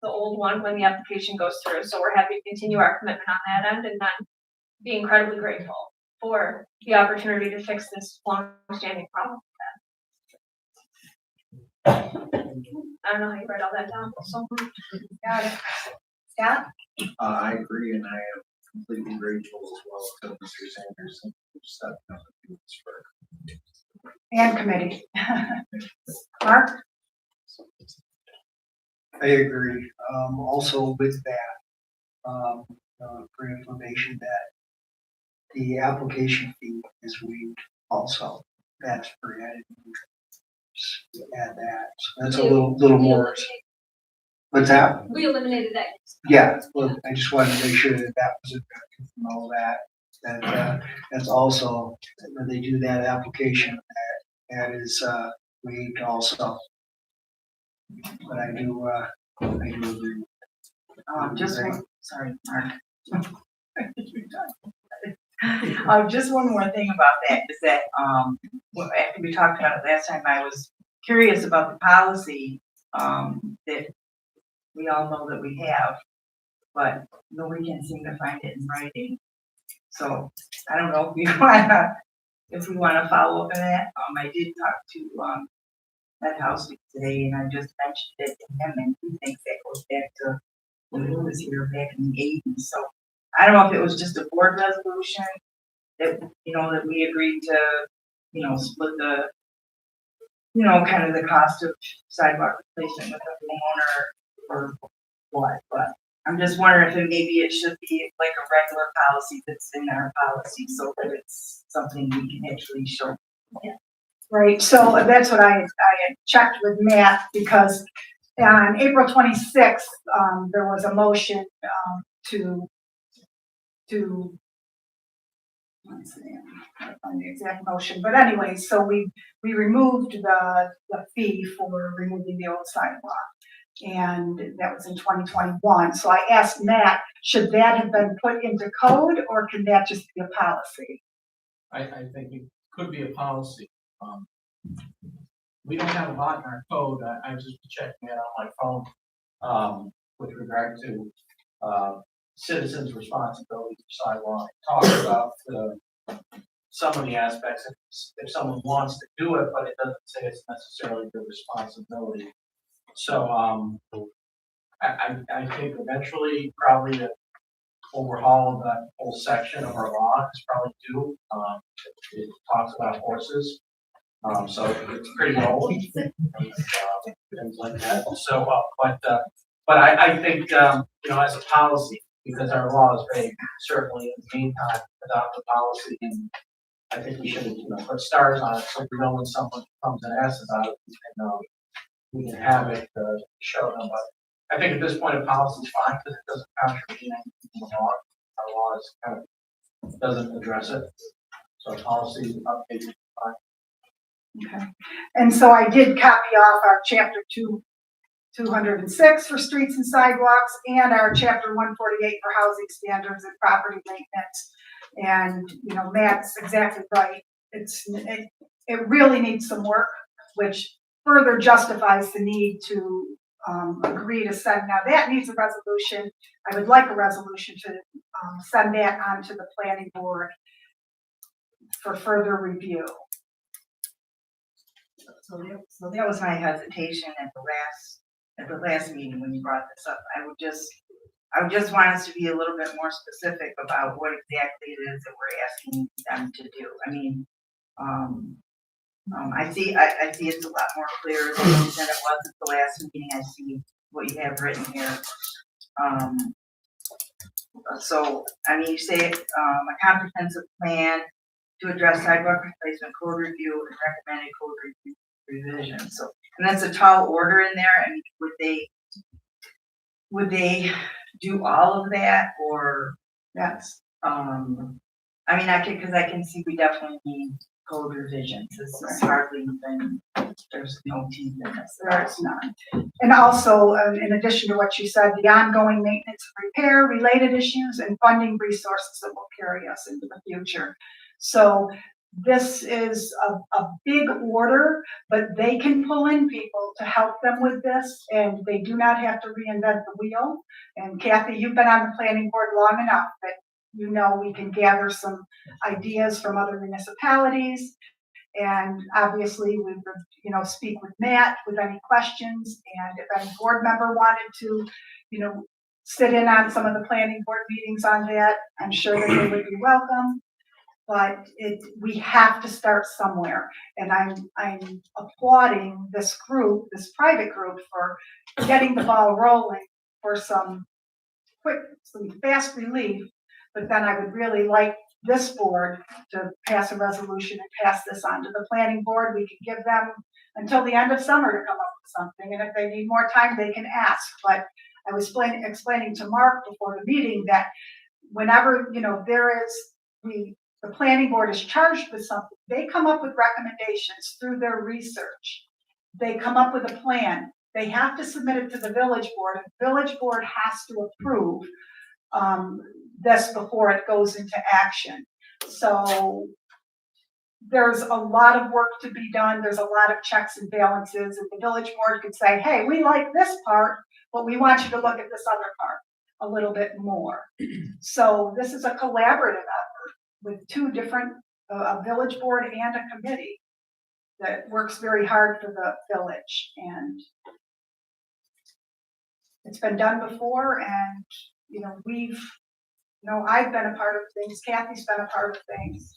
the old one when the application goes through. So we're happy to continue our commitment on that end, and then be incredibly grateful for the opportunity to fix this long-standing problem. I don't know how you write all that down, but so Got it. Scott? I agree, and I am completely grateful as well to Mr. Sanderson for stepping up and doing this work. And committee. Mark? I agree. Also with that, for information that the application fee is waived also. That's for added. Add that. So that's a little more. What's that? we eliminated that. Yeah, well, I just wanted to make sure that was effective and all that. That's also, when they do that application, that is waived also. But I do agree. Sorry, Mark. Just one more thing about that is that, after we talked about it last time, I was curious about the policy, that we all know that we have, but nobody can seem to find it in writing. So I don't know if we wanna follow up on that. I did talk to, that house today, and I just mentioned it to him, and he thinks that goes back to when he was here back in the 80s. So I don't know if it was just a board resolution that, that we agreed to, split the, kind of the cost of sidewalk replacement with the homeowner or what, but I'm just wondering if maybe it should be like a regular policy that's in our policy so that it's something we can actually show. Yeah. Right, so that's what I had checked with Matt, because on April 26th, there was a motion to let's see, I can't find the exact motion, but anyway, so we removed the fee for removing the old sidewalk, and that was in 2021. So I asked Matt, should that have been put into code, or can that just be a policy? I think it could be a policy. We don't have a lot in our code. I was just checking it on my phone with regard to citizens' responsibility for sidewalk. Talk about some of the aspects if someone wants to do it, but it doesn't say it's necessarily their responsibility. So I think eventually probably the overhaul of that whole section of our law is probably due. It talks about horses. So it's pretty old, things like that. So, but I think, as a policy, because our law is vague, certainly in the meantime, adopt a policy. And I think we should, put stars on it so we know when someone comes and asks about it, we can have it show them. But I think at this point, a policy is fine because it doesn't contravene anything in the law. Our law is kind of doesn't address it. So policy update is fine. Okay, and so I did copy off our chapter 206 for streets and sidewalks, and our chapter 148 for housing standards and property maintenance. And Matt's exactly right. It really needs some work, which further justifies the need to agree to send. Now that needs a resolution. I would like a resolution to send that on to the planning board for further review. So that was my hesitation at the last meeting when you brought this up. I would just want us to be a little bit more specific about what exactly it is that we're asking them to do. I mean, I see it's a lot more clear than it was at the last meeting. I see what you have written here. So, I mean, you say, a comprehensive plan to address sidewalk replacement, code review, and recommended code review revisions. So, and that's a tall order in there. I mean, would they do all of that, or that's, I mean, because I can see we definitely need code revisions. This is hardly even, there's no teeth in this. There's none. And also, in addition to what you said, the ongoing maintenance, repair, related issues, and funding resources that will carry us into the future. So this is a big order, but they can pull in people to help them with this, and they do not have to reinvent the wheel. And Kathy, you've been on the planning board long enough that you know we can gather some ideas from other municipalities. And obviously we would, you know, speak with Matt with any questions. And if any board member wanted to, you know, sit in on some of the planning board meetings on that, I'm sure that they would be welcome. But we have to start somewhere. And I'm applauding this group, this private group, for getting the ball rolling for some fast relief. But then I would really like this board to pass a resolution and pass this on to the planning board. We can give them until the end of summer to come up with something. And if they need more time, they can ask. But I was explaining to Mark before the meeting that whenever, you know, the planning board is charged with something, they come up with recommendations through their research. They come up with a plan. They have to submit it to the village board, and the village board has to approve this before it goes into action. So there's a lot of work to be done. There's a lot of checks and balances, and the village board could say, hey, we like this part, but we want you to look at this other part a little bit more. So this is a collaborative effort with two different, a village board and a committee that works very hard for the village. And it's been done before, and, you know, I've been a part of things, Kathy's been a part of things.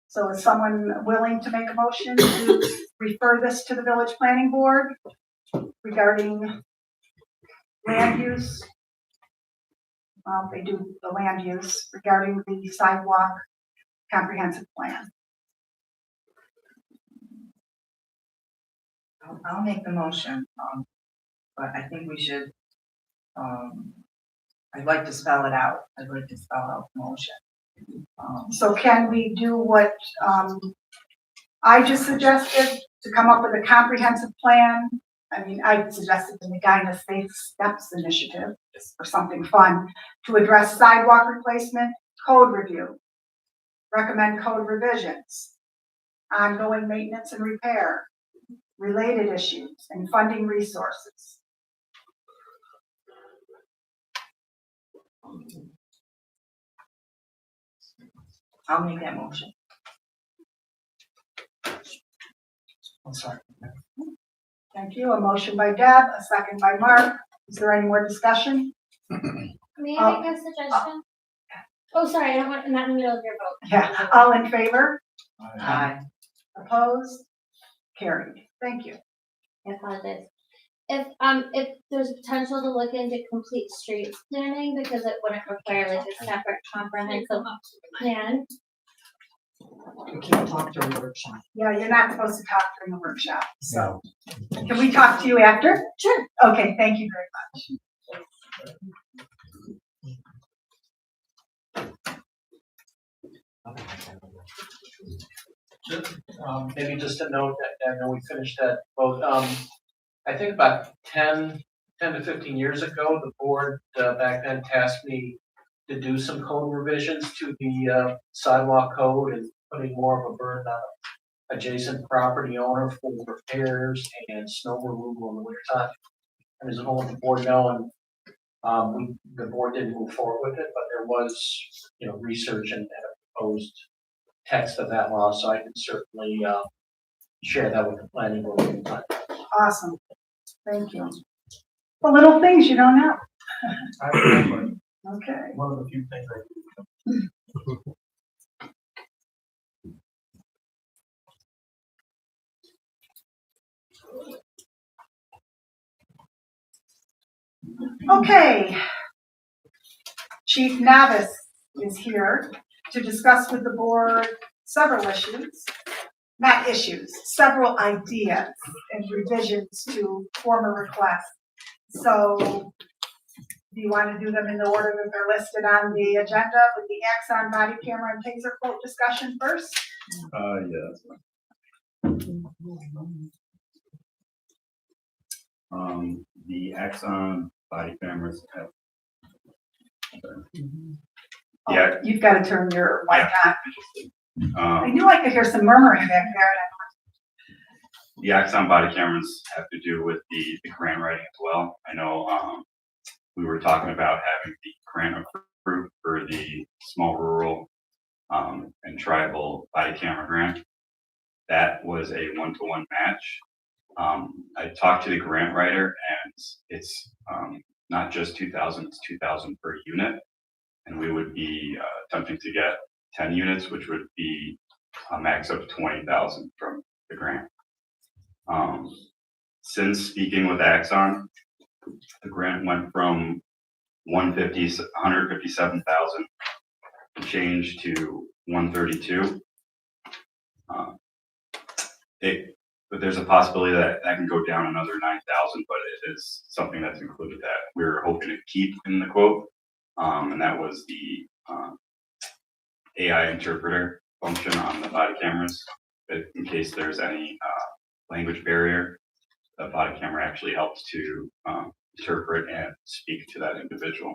So is someone willing to make a motion to refer this to the village planning board regarding land use? They do the land use regarding the sidewalk comprehensive plan. I'll make the motion, but I think we should, I'd like to spell it out. I'd like to spell out the motion. So can we do what I just suggested, to come up with a comprehensive plan? I mean, I suggested the Medina Safe Steps Initiative, just for something fun, to address sidewalk replacement, code review, recommend code revisions, ongoing maintenance and repair, related issues, and funding resources. I'll make that motion. I'm sorry. Thank you. A motion by Deb, a second by Mark. Is there any more discussion? May I make a suggestion? Oh, sorry, I don't want, not in the middle of your vote. Yeah, all in favor? Aye. Opposed? Carried. Thank you. I apologize. If there's potential to look into complete streets planning, because it wouldn't require like a separate comprehensive plan. You can't talk during the workshop. Yeah, you're not supposed to talk during the workshop. No. Can we talk to you after? Sure. Okay, thank you very much. Maybe just a note that, I know we finished that vote. I think about 10 to 15 years ago, the board back then tasked me to do some code revisions to the sidewalk code and putting more of a burden on adjacent property owner for repairs and snow removal in the wintertime. And as a whole, the board know, and the board didn't move forward with it, but there was, research and a proposed text of that law, so I can certainly share that with the planning board anytime. Awesome. Thank you. The little things you don't know. I remember Okay. one of the few things I do. Okay. Chief Navis is here to discuss with the board several issues, not issues, several ideas and revisions to former requests. So do you want to do them in the order that they're listed on the agenda with the Axon body camera and taser quote discussion first? Yeah, that's fine. The Axon body cameras have. Yeah. Oh, you've got to turn your mic on. I Um, knew I could hear some murmuring back there. the Axon body cameras have to do with the grant writing as well. I know, we were talking about having the grant approved for the small rural, and tribal body camera grant. That was a 1-to-1 match. I talked to the grant writer and it's, not just 2,000, it's 2,000 per unit. And we would be, attempting to get 10 units, which would be a max of 20,000 from the grant. Since speaking with Axon, the grant went from 157,000 change to 132. But there's a possibility that that can go down another 9,000, but it is something that's included that we're hoping to keep in the quote. And that was the AI interpreter function on the body cameras. In case there's any language barrier, the body camera actually helps to interpret and speak to that individual.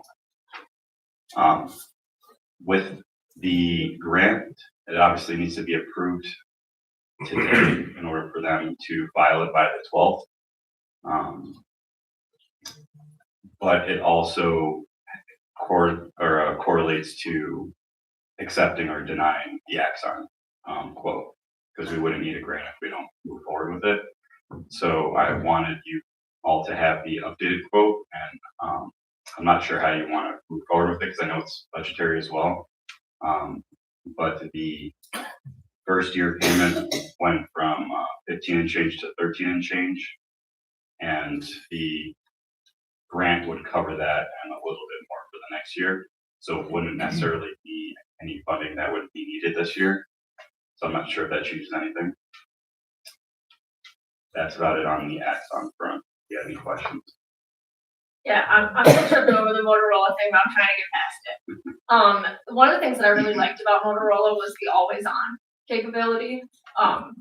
With the grant, it obviously needs to be approved today in order for them to file it by the 12th. But it also correlates to accepting or denying the Axon quote, because we wouldn't need a grant if we don't move forward with it. So I wanted you all to have the updated quote, and I'm not sure how you want to move forward with it because I know it's budgetary as well. But the first year payment went from 15 and change to 13 and change, and the grant would cover that and a little bit more for the next year. So it wouldn't necessarily be any funding that would be needed this year. So I'm not sure if that changes anything. That's about it on the Axon front. If you have any questions. Yeah, I'm still tripping over the Motorola thing, but I'm trying to get past it. One of the things that I really liked about Motorola was the always on capability.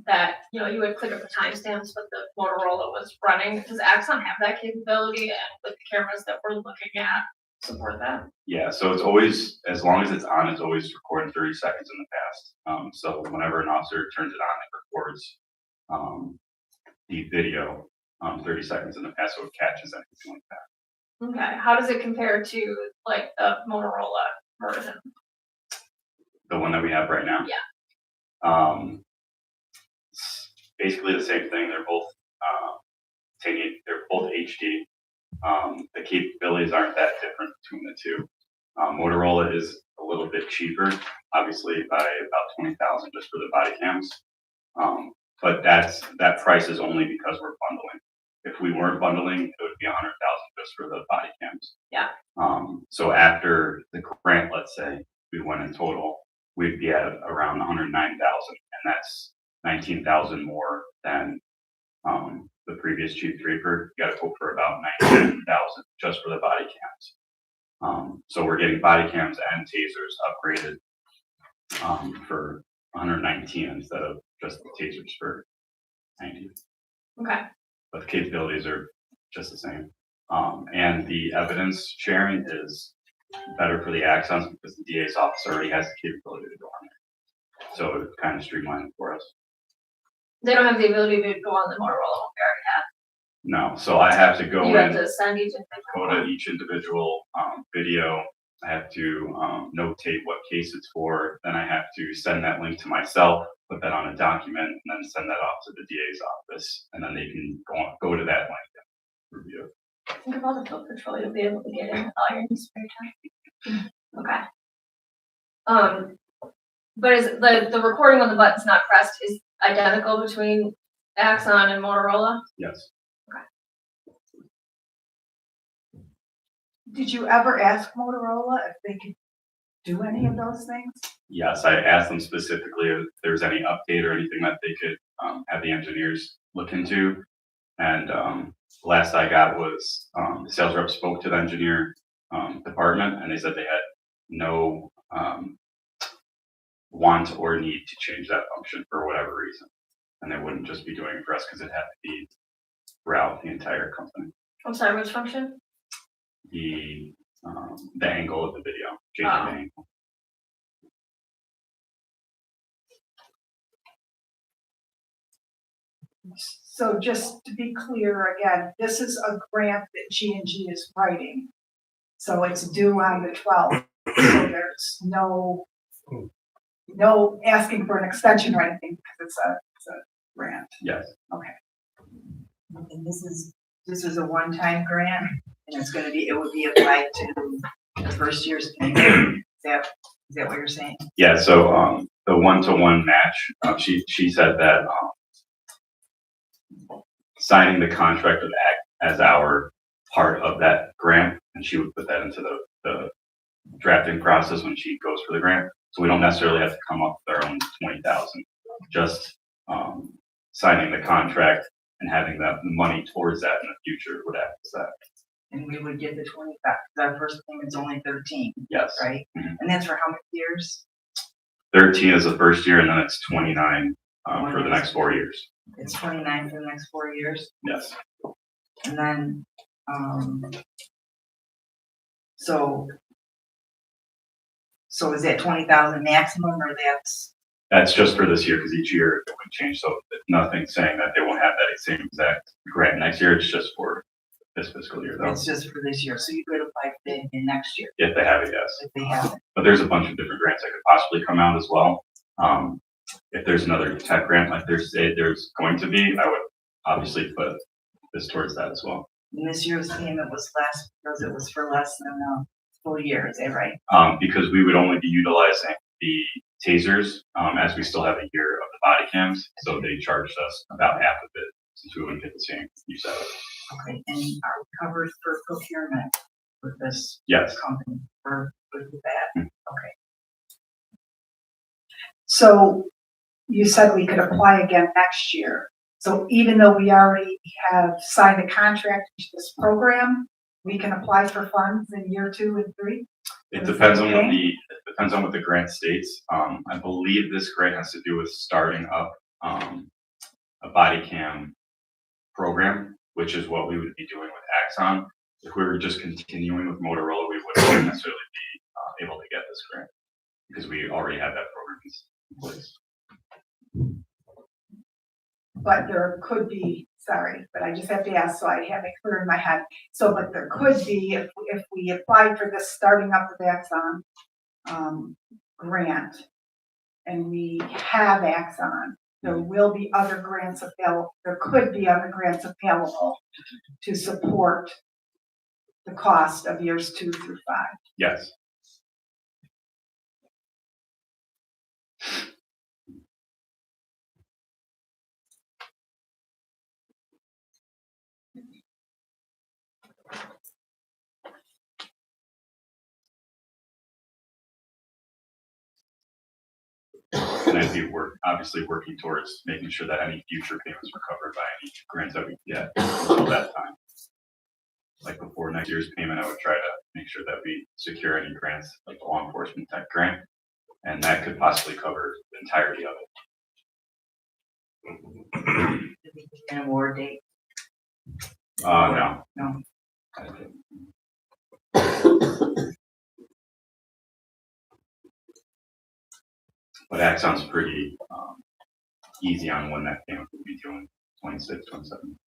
That, you would click up the timestamps, but the Motorola was running. Does Axon have that capability, and with the cameras that we're looking at support that? Yeah, so it's always, as long as it's on, it's always recording 30 seconds in the past. So whenever an officer turns it on, it records the video 30 seconds in the past, so it catches anything like that. Okay, how does it compare to like the Motorola version? The one that we have right now? Yeah. Basically the same thing. They're both HD. The capabilities aren't that different between the two. Motorola is a little bit cheaper, obviously by about 20,000 just for the body cams. But that price is only because we're bundling. If we weren't bundling, it would be 100,000 just for the body cams. Yeah. So after the grant, let's say we went in total, we'd be at around 109,000, and that's 19,000 more than the previous chief draper. You got to go for about 19,000 just for the body cams. So we're getting body cams and tasers upgraded for 119 instead of just the tasers for 90. Okay. But the capabilities are just the same. And the evidence sharing is better for the Axons because the DA's office already has the capability to go on there. So it kind of streamlined for us. They don't have the ability to go on the Motorola one we already have. No, so I have to go You have in, to send each go individual. to each individual video. I have to notate what case it's for. Then I have to send that link to myself, put that on a document, and then send that off to the DA's office. And then they can go to that link and review. Think of all the foot patrol you'll be able to get in with all your spare time. Okay. But is the recording when the button's not pressed is identical between Axon and Motorola? Yes. Did you ever ask Motorola if they could do any of those things? Yes, I asked them specifically if there's any update or anything that they could have the engineers look into. And last I got was the sales rep spoke to the engineer department, and they said they had no want or need to change that function for whatever reason. And they wouldn't just be doing it for us because it had to be throughout the entire company. I'm sorry, which function? The angle of the video, changing the angle. So just to be clear again, this is a grant that G&G is writing. So it's due on the 12th. So there's no asking for an extension or anything because it's a grant. Yes. Okay. And this is a one-time grant, and it would be applied to the first year's payment. Is that what you're saying? Yeah. So the one-to-one match. She said that signing the contract with as our part of that grant, and she would put that into the drafting process when she goes for the grant. So we don't necessarily have to come up with our own 20,000. Just signing the contract and having the money towards that in the future would act as that. And we would get the 25. Our first payment's only 13. Yes. Right. Mm-hmm. And that's for how many years? 13 is the first year, and then it's 29 for the next 4 years. It's 29 for the next 4 years. Yes. And then, so is that 20,000 maximum, or That's just for this year because each year it would change. So nothing's saying that they won't have that same exact grant next year. It's just for this fiscal year, though. it's just for this year? So you could apply for it in next year If they have it, yes. if they have it. But there's a bunch of different grants that could possibly come out as well. If there's another tech grant like there's going to be, I would obviously put this towards that as well. And this year's payment was less because it was for less than a full year. Is that right? Because we would only be utilizing the tasers as we still have a year of the body cams. So they charged us about half of it since we wouldn't get the same use out of it. Okay. And are we covered for procurement with this Yes. company for that? Okay. So you said we could apply again next year. So even though we already have signed a contract to this program, we can apply for funds in year 2 and 3? It depends on what the grant states. I believe this grant has to do with starting up a body cam program, which is what we would be doing with Axon. If we were just continuing with Motorola, we wouldn't necessarily be able to get this grant because we already have that program in place. But there could be, sorry, but I just have to ask, so I have it clear in my head. So, but there could be, if we applied for this starting up with Axon grant, and we have Axon, there will be other grants available, there could be other grants available to support the cost of years 2 through 5. Yes. And I'd be obviously working towards making sure that any future payments were covered by any grants that we get until that time. Like before next year's payment, I would try to make sure that we secure any grants, like the law enforcement tech grant, and that could possibly cover the entirety of it. An award date? No. No. But Axon's pretty, easy on when that payment will be due in 26, 27.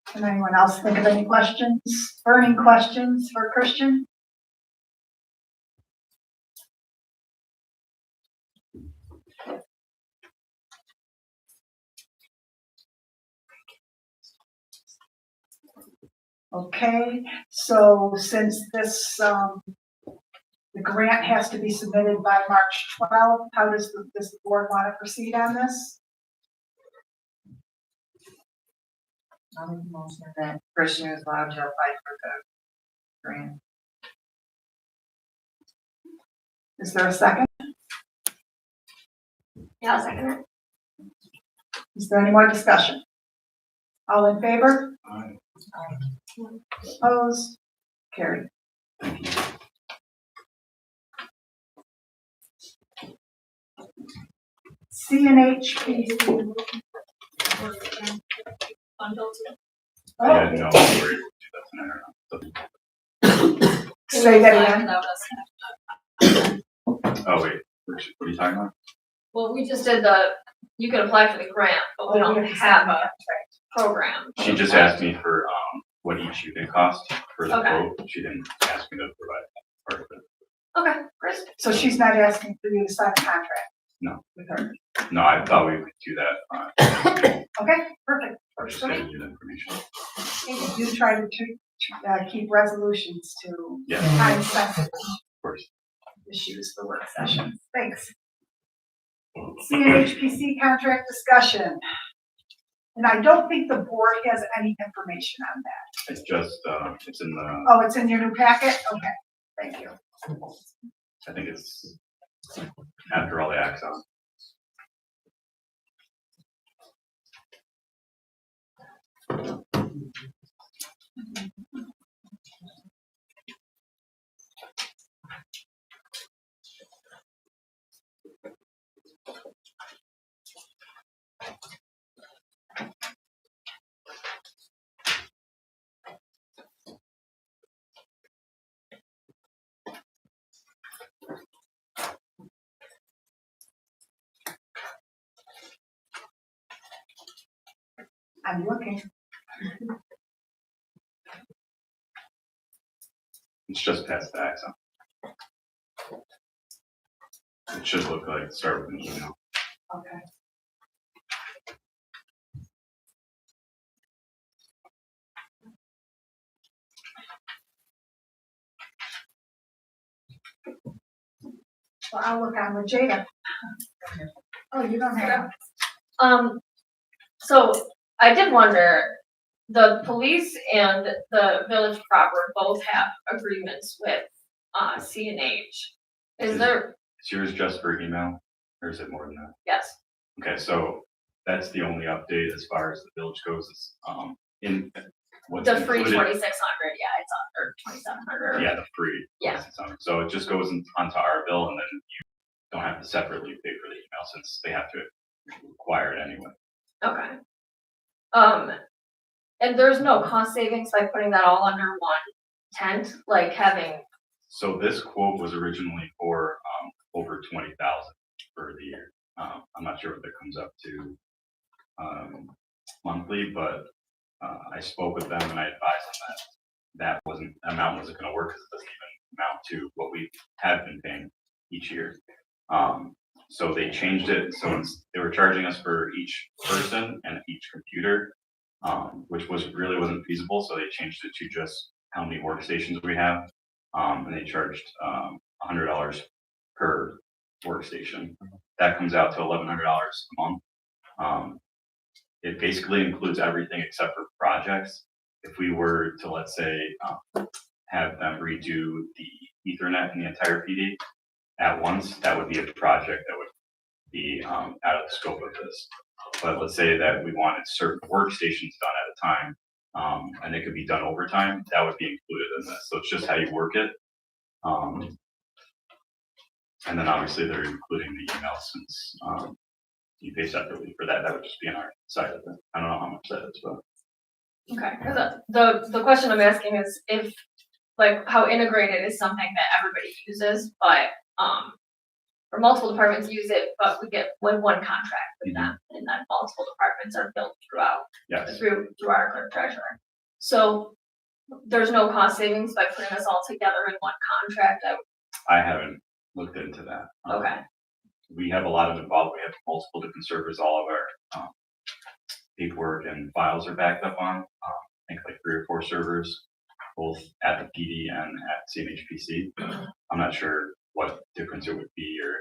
Can anyone else think of any questions, burning questions for Christian? Okay, so since this, the grant has to be submitted by March 12th, how does the board want to proceed on this? I'll make a motion that Christian is allowed to apply for the grant. Is there a second? Yeah, I'll second it. Is there any more discussion? All in favor? Aye. Opposed? Carried. C&H PC. I had no idea we were able to do that tonight or not. Say that again. Without us. Oh, wait, what are you talking about? Well, we just did you can apply for the grant, but we don't have a program. She just asked me for, what each unit cost for the Okay. quote. She didn't ask me to provide that part of it. Okay, great. So she's not asking for you to sign a contract? No. With her? No, I thought we could do that, Okay, perfect. or just getting you the information. You try to keep resolutions to Yeah, time sensitive of course. issues for work sessions. Thanks. C&H PC contract discussion. And I don't think the board has any information on that. It's just, it's in the, Oh, it's in your new packet? Okay, thank you. I think it's after all the Axon. I'm looking. It's just past the Axon. It should look like, start with an email. Okay. Well, I'll look on with Jada. Oh, you don't have. So I did wonder, the police and the village proper both have agreements with, C&H. Is there, Is yours just for email, or is it more than that? yes, Okay, so that's the only update as far as the village goes, is, in what's the free included. 2,600, yeah, it's on, or 2,700. Yeah, the free. Yeah. So it just goes onto our bill, and then you don't have to separately pay for the email, since they have to require it anyway. Okay. And there's no cost savings by putting that all under one tent, like having, So this quote was originally for, over 20,000 for the year. I'm not sure what that comes up to, monthly, but, I spoke with them and I advised them that amount wasn't gonna work, because it doesn't even amount to what we have been paying each year. So they changed it, so they were charging us for each person and each computer, which really wasn't feasible, so they changed it to just how many workstations we have. And they charged, $100 per workstation. That comes out to $1,100 a month. It basically includes everything except for projects. If we were to, let's say, have them redo the Ethernet in the entire PD at once, that would be a project that would be, out of the scope of this. But let's say that we wanted certain workstations done at a time, and they could be done over time, that would be included in this. So it's just how you work it. And then obviously they're including the email since, you pay separately for that. That would just be on our side of it. I don't know how much that is, but. Okay, because the question I'm asking is if, like, how integrated is something that everybody uses, but, or multiple departments use it, but we get one contract with them, and then multiple departments are billed throughout, Yes, through our clerk treasurer. So there's no cost savings by putting this all together in one contract. I haven't looked into that. Okay, We have a lot of involved. We have multiple different servers. All of our paperwork and files are backed up on. I think like 3 or 4 servers, both at the PD and at C&H PC. I'm not sure what difference it would be, or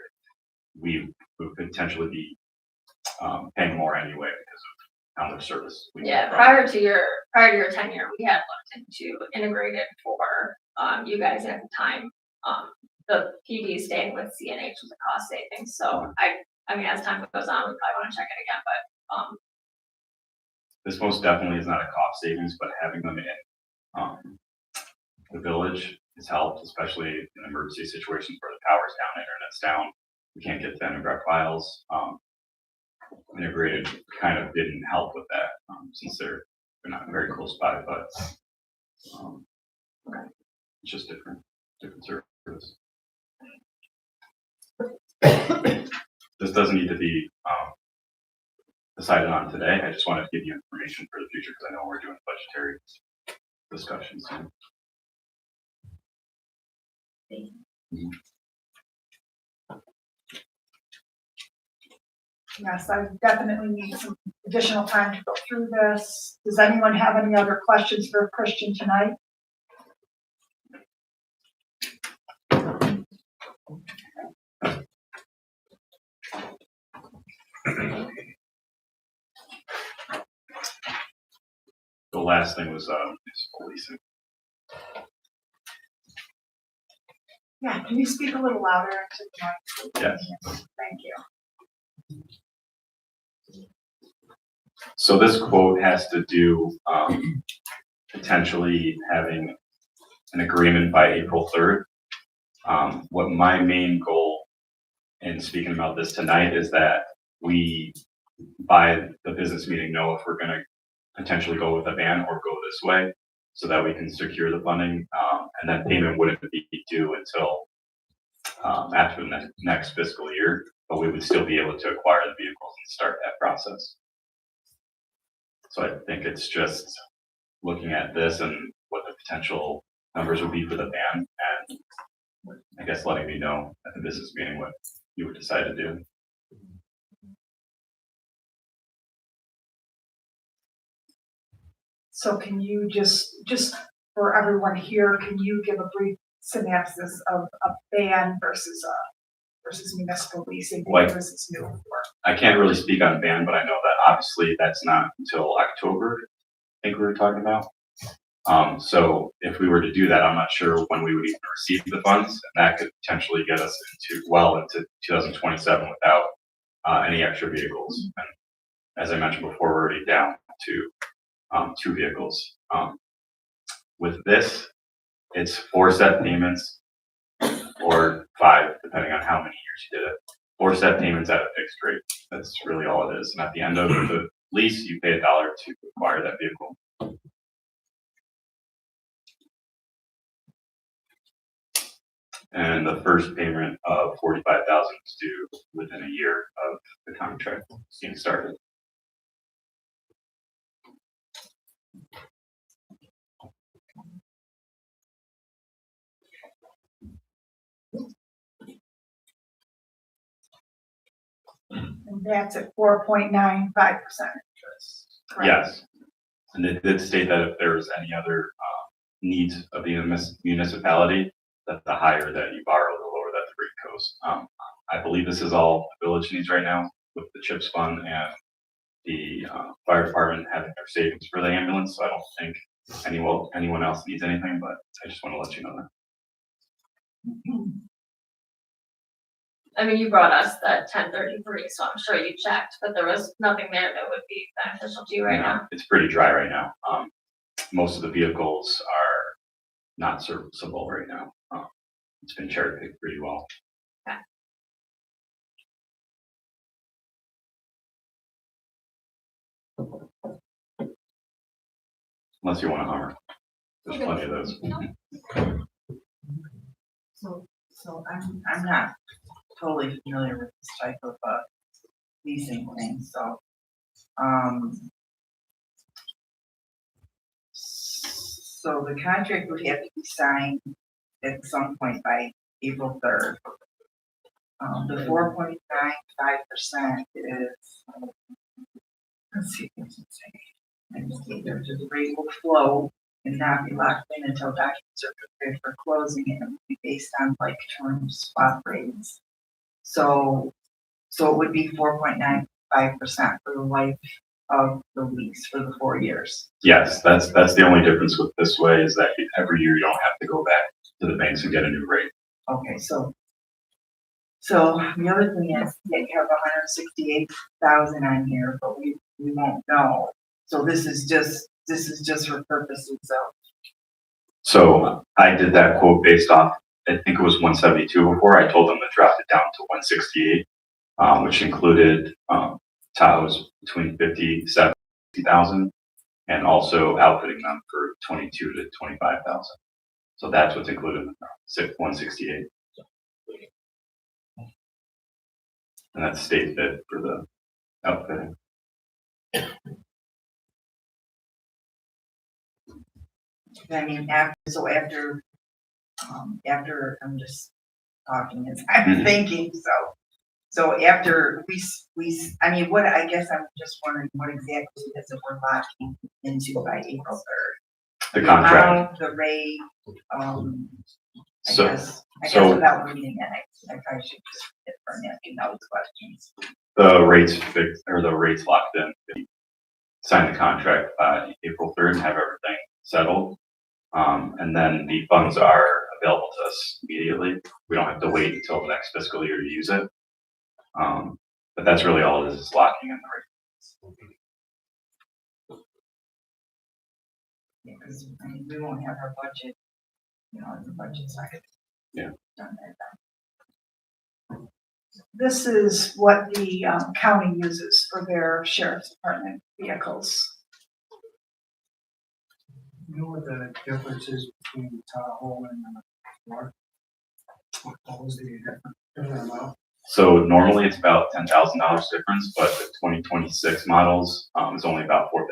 we would potentially be paying more anyway because of how much service. We yeah, get from. prior to your tenure, we had looked into integrated for, you guys at the time. The PD staying with C&H was a cost savings, so I mean, as time goes on, we probably wanna check it again, but, This most definitely is not a cost savings, but having them in the village has helped, especially in emergency situations where the power's down, internet's down. We can't get them and grab files. Integrated kind of didn't help with that, since they're not very close by, but it's just different service. This doesn't need to be decided on today. I just wanted to give you information for the future because I know we're doing budgetary discussions soon. Yes, I definitely need some additional time to go through this. Does anyone have any other questions for Christian tonight? The last thing was municipal leasing. Yeah, can you speak a little louder into the mic? Yes. Thank you. So this quote has to do potentially having an agreement by April 3rd. What my main goal in speaking about this tonight is that we, by the business meeting, know if we're going to potentially go with a ban or go this way, so that we can secure the funding, and then payment wouldn't be due until after the next fiscal year, but we would still be able to acquire the vehicles and start that process. So I think it's just looking at this and what the potential numbers would be for the ban, and I guess letting me know at the business meeting what you would decide to do. So can you just for everyone here, can you give a brief synopsis of a ban versus municipal leasing? Like- Because it's new for. I can't really speak on ban, but I know that obviously that's not until October, I think we were talking about. So if we were to do that, I'm not sure when we would even receive the funds, and that could potentially get us into 2027 without any extra vehicles. And as I mentioned before, we're already down to 2 vehicles. With this, it's 4 set payments or 5, depending on how many years you did it. 4 set payments at a fixed rate. That's really all it is. And at the end of the lease, you pay $1 to acquire that vehicle. And the first payment of $45,000 is due within a year of the contract being started. And that's at 4.95% interest. correct? Yes. And it did state that if there was any other needs of the municipality, that the higher that you borrow, the lower that the rate goes. I believe this is all the village needs right now with the CHIPS fund and the fire department having their savings for the ambulance. So I don't think anyone else needs anything, but I just want to let you know that. I mean, you brought us that 1033, so I'm sure you checked, but there was nothing there that would be beneficial to you right now. It's pretty dry right now. Most of the vehicles are not serviceable right now. It's been cherry picked pretty well. Okay. Unless you want a Hummer. There's plenty of those. So I'm not totally familiar with this type of, leasing thing, so, so the contract would have to be signed at some point by April 3rd. The 4.95% is, let's see, what's it say? There's a rate will flow and not be locked in until documents are prepared for closing, and it will be based on like term swap rates. So it would be 4.95% for the life of the lease for the 4 years. Yes, that's the only difference with this way is that every year you don't have to go back to the banks and get a new rate. Okay, so the other thing is that you have 168,000 on here, but we won't know. So this is just for purposes of. So I did that quote based off, I think it was 172 before. I told them to drop it down to 168, which included Tahoes between 50, 70,000, and also outfitting them for 22 to 25,000. So that's what's included in the 168. And that's state bid for the outfitting. I mean, after I'm just talking as I'm thinking, so after I mean, what, I guess I'm just wondering what exactly is it we're locking into by April 3rd? The contract. Amount, the rate, I So- guess so- without reading it, I probably should just read it for asking those questions. The rates fixed, or the rates locked in. We sign the contract by April 3rd and have everything settled. And then the funds are available to us immediately. We don't have to wait until the next fiscal year to use it. But that's really all it is locking in the rate. Yeah, because I mean, we won't have our budget, the budget side. Yeah. Done at that. This is what the county uses for their sheriff's department vehicles. You know what the difference is between the Tahoe and the Mark? What was the different amount? So normally it's about $10,000 difference, but the 2026 models is only about $4,000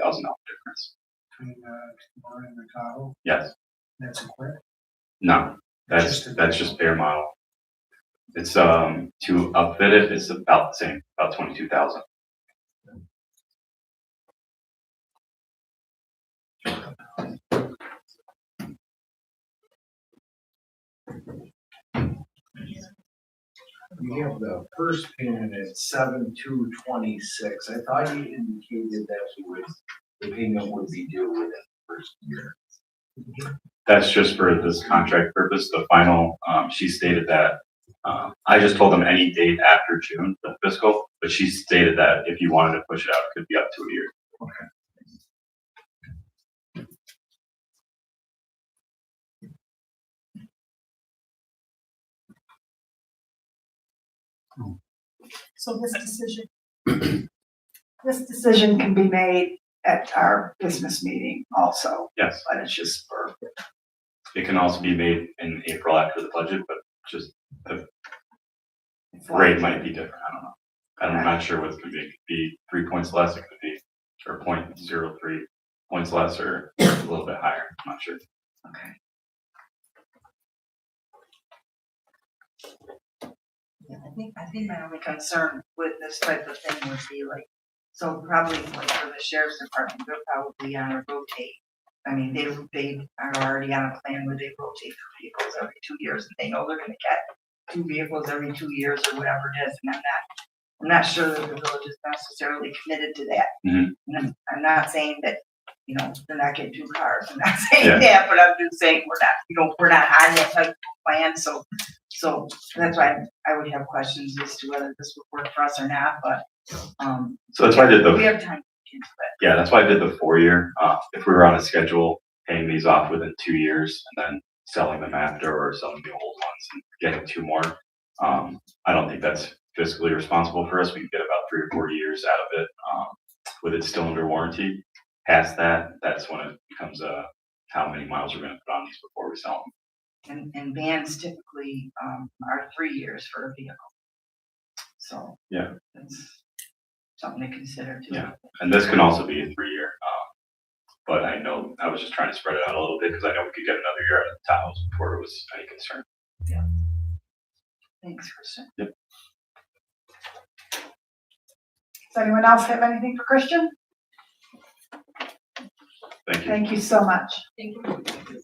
difference. Between the Mark and the Tahoe? Yes. That's equipped? No, that's just bare model. It's to upfit it, it's about the same, about 22,000. We have the first payment at 7/2/26. I thought you indicated that the payment would be due within the first year. That's just for this contract purpose. The final, she stated that, I just told them any date after June, the fiscal, but she stated that if you wanted to push it out, it could be up to a year. Okay. So this decision can be made at our business meeting also, Yes, but it's just for, it can also be made in April after the budget, but just the rate might be different. I don't know. I'm not sure what it's gonna be. It could be 3 points less, it could be, or 0.03 points less, or a little bit higher. I'm not sure. Okay. Yeah, I think my only concern with this type of thing would be like, so probably like for the sheriff's department, they're probably on a rotate. I mean, they are already on a plan where they rotate their vehicles every 2 years, and they know they're gonna get 2 vehicles every 2 years or whatever it is, and I'm not sure that the village is necessarily committed to that. Mhm. And I'm not saying that, they're not getting 2 cars, I'm not saying Yeah. that, but I'm just saying we're not on that type of plan, so that's why I would have questions as to whether this would work for us or not, but, So that's why I did we the, have time to look into it. yeah, that's why I did the 4-year. If we were on a schedule, paying these off within 2 years and then selling them after, or selling the old ones and getting 2 more. I don't think that's fiscally responsible for us. We can get about 3 or 4 years out of it. with it still under warranty. Past that, that's when it becomes how many miles we're gonna put on these before we sell them. And bans typically, are 3 years for a vehicle. So. Yeah. That's something to consider too. Yeah. And this can also be a 3-year, but I know, I was just trying to spread it out a little bit, because I know we could get another year out of the Tahoes before it was any concern. Thanks, Kristen. Yep. Does anyone else have anything for Christian? Thank you. Thank you so much. Thank you.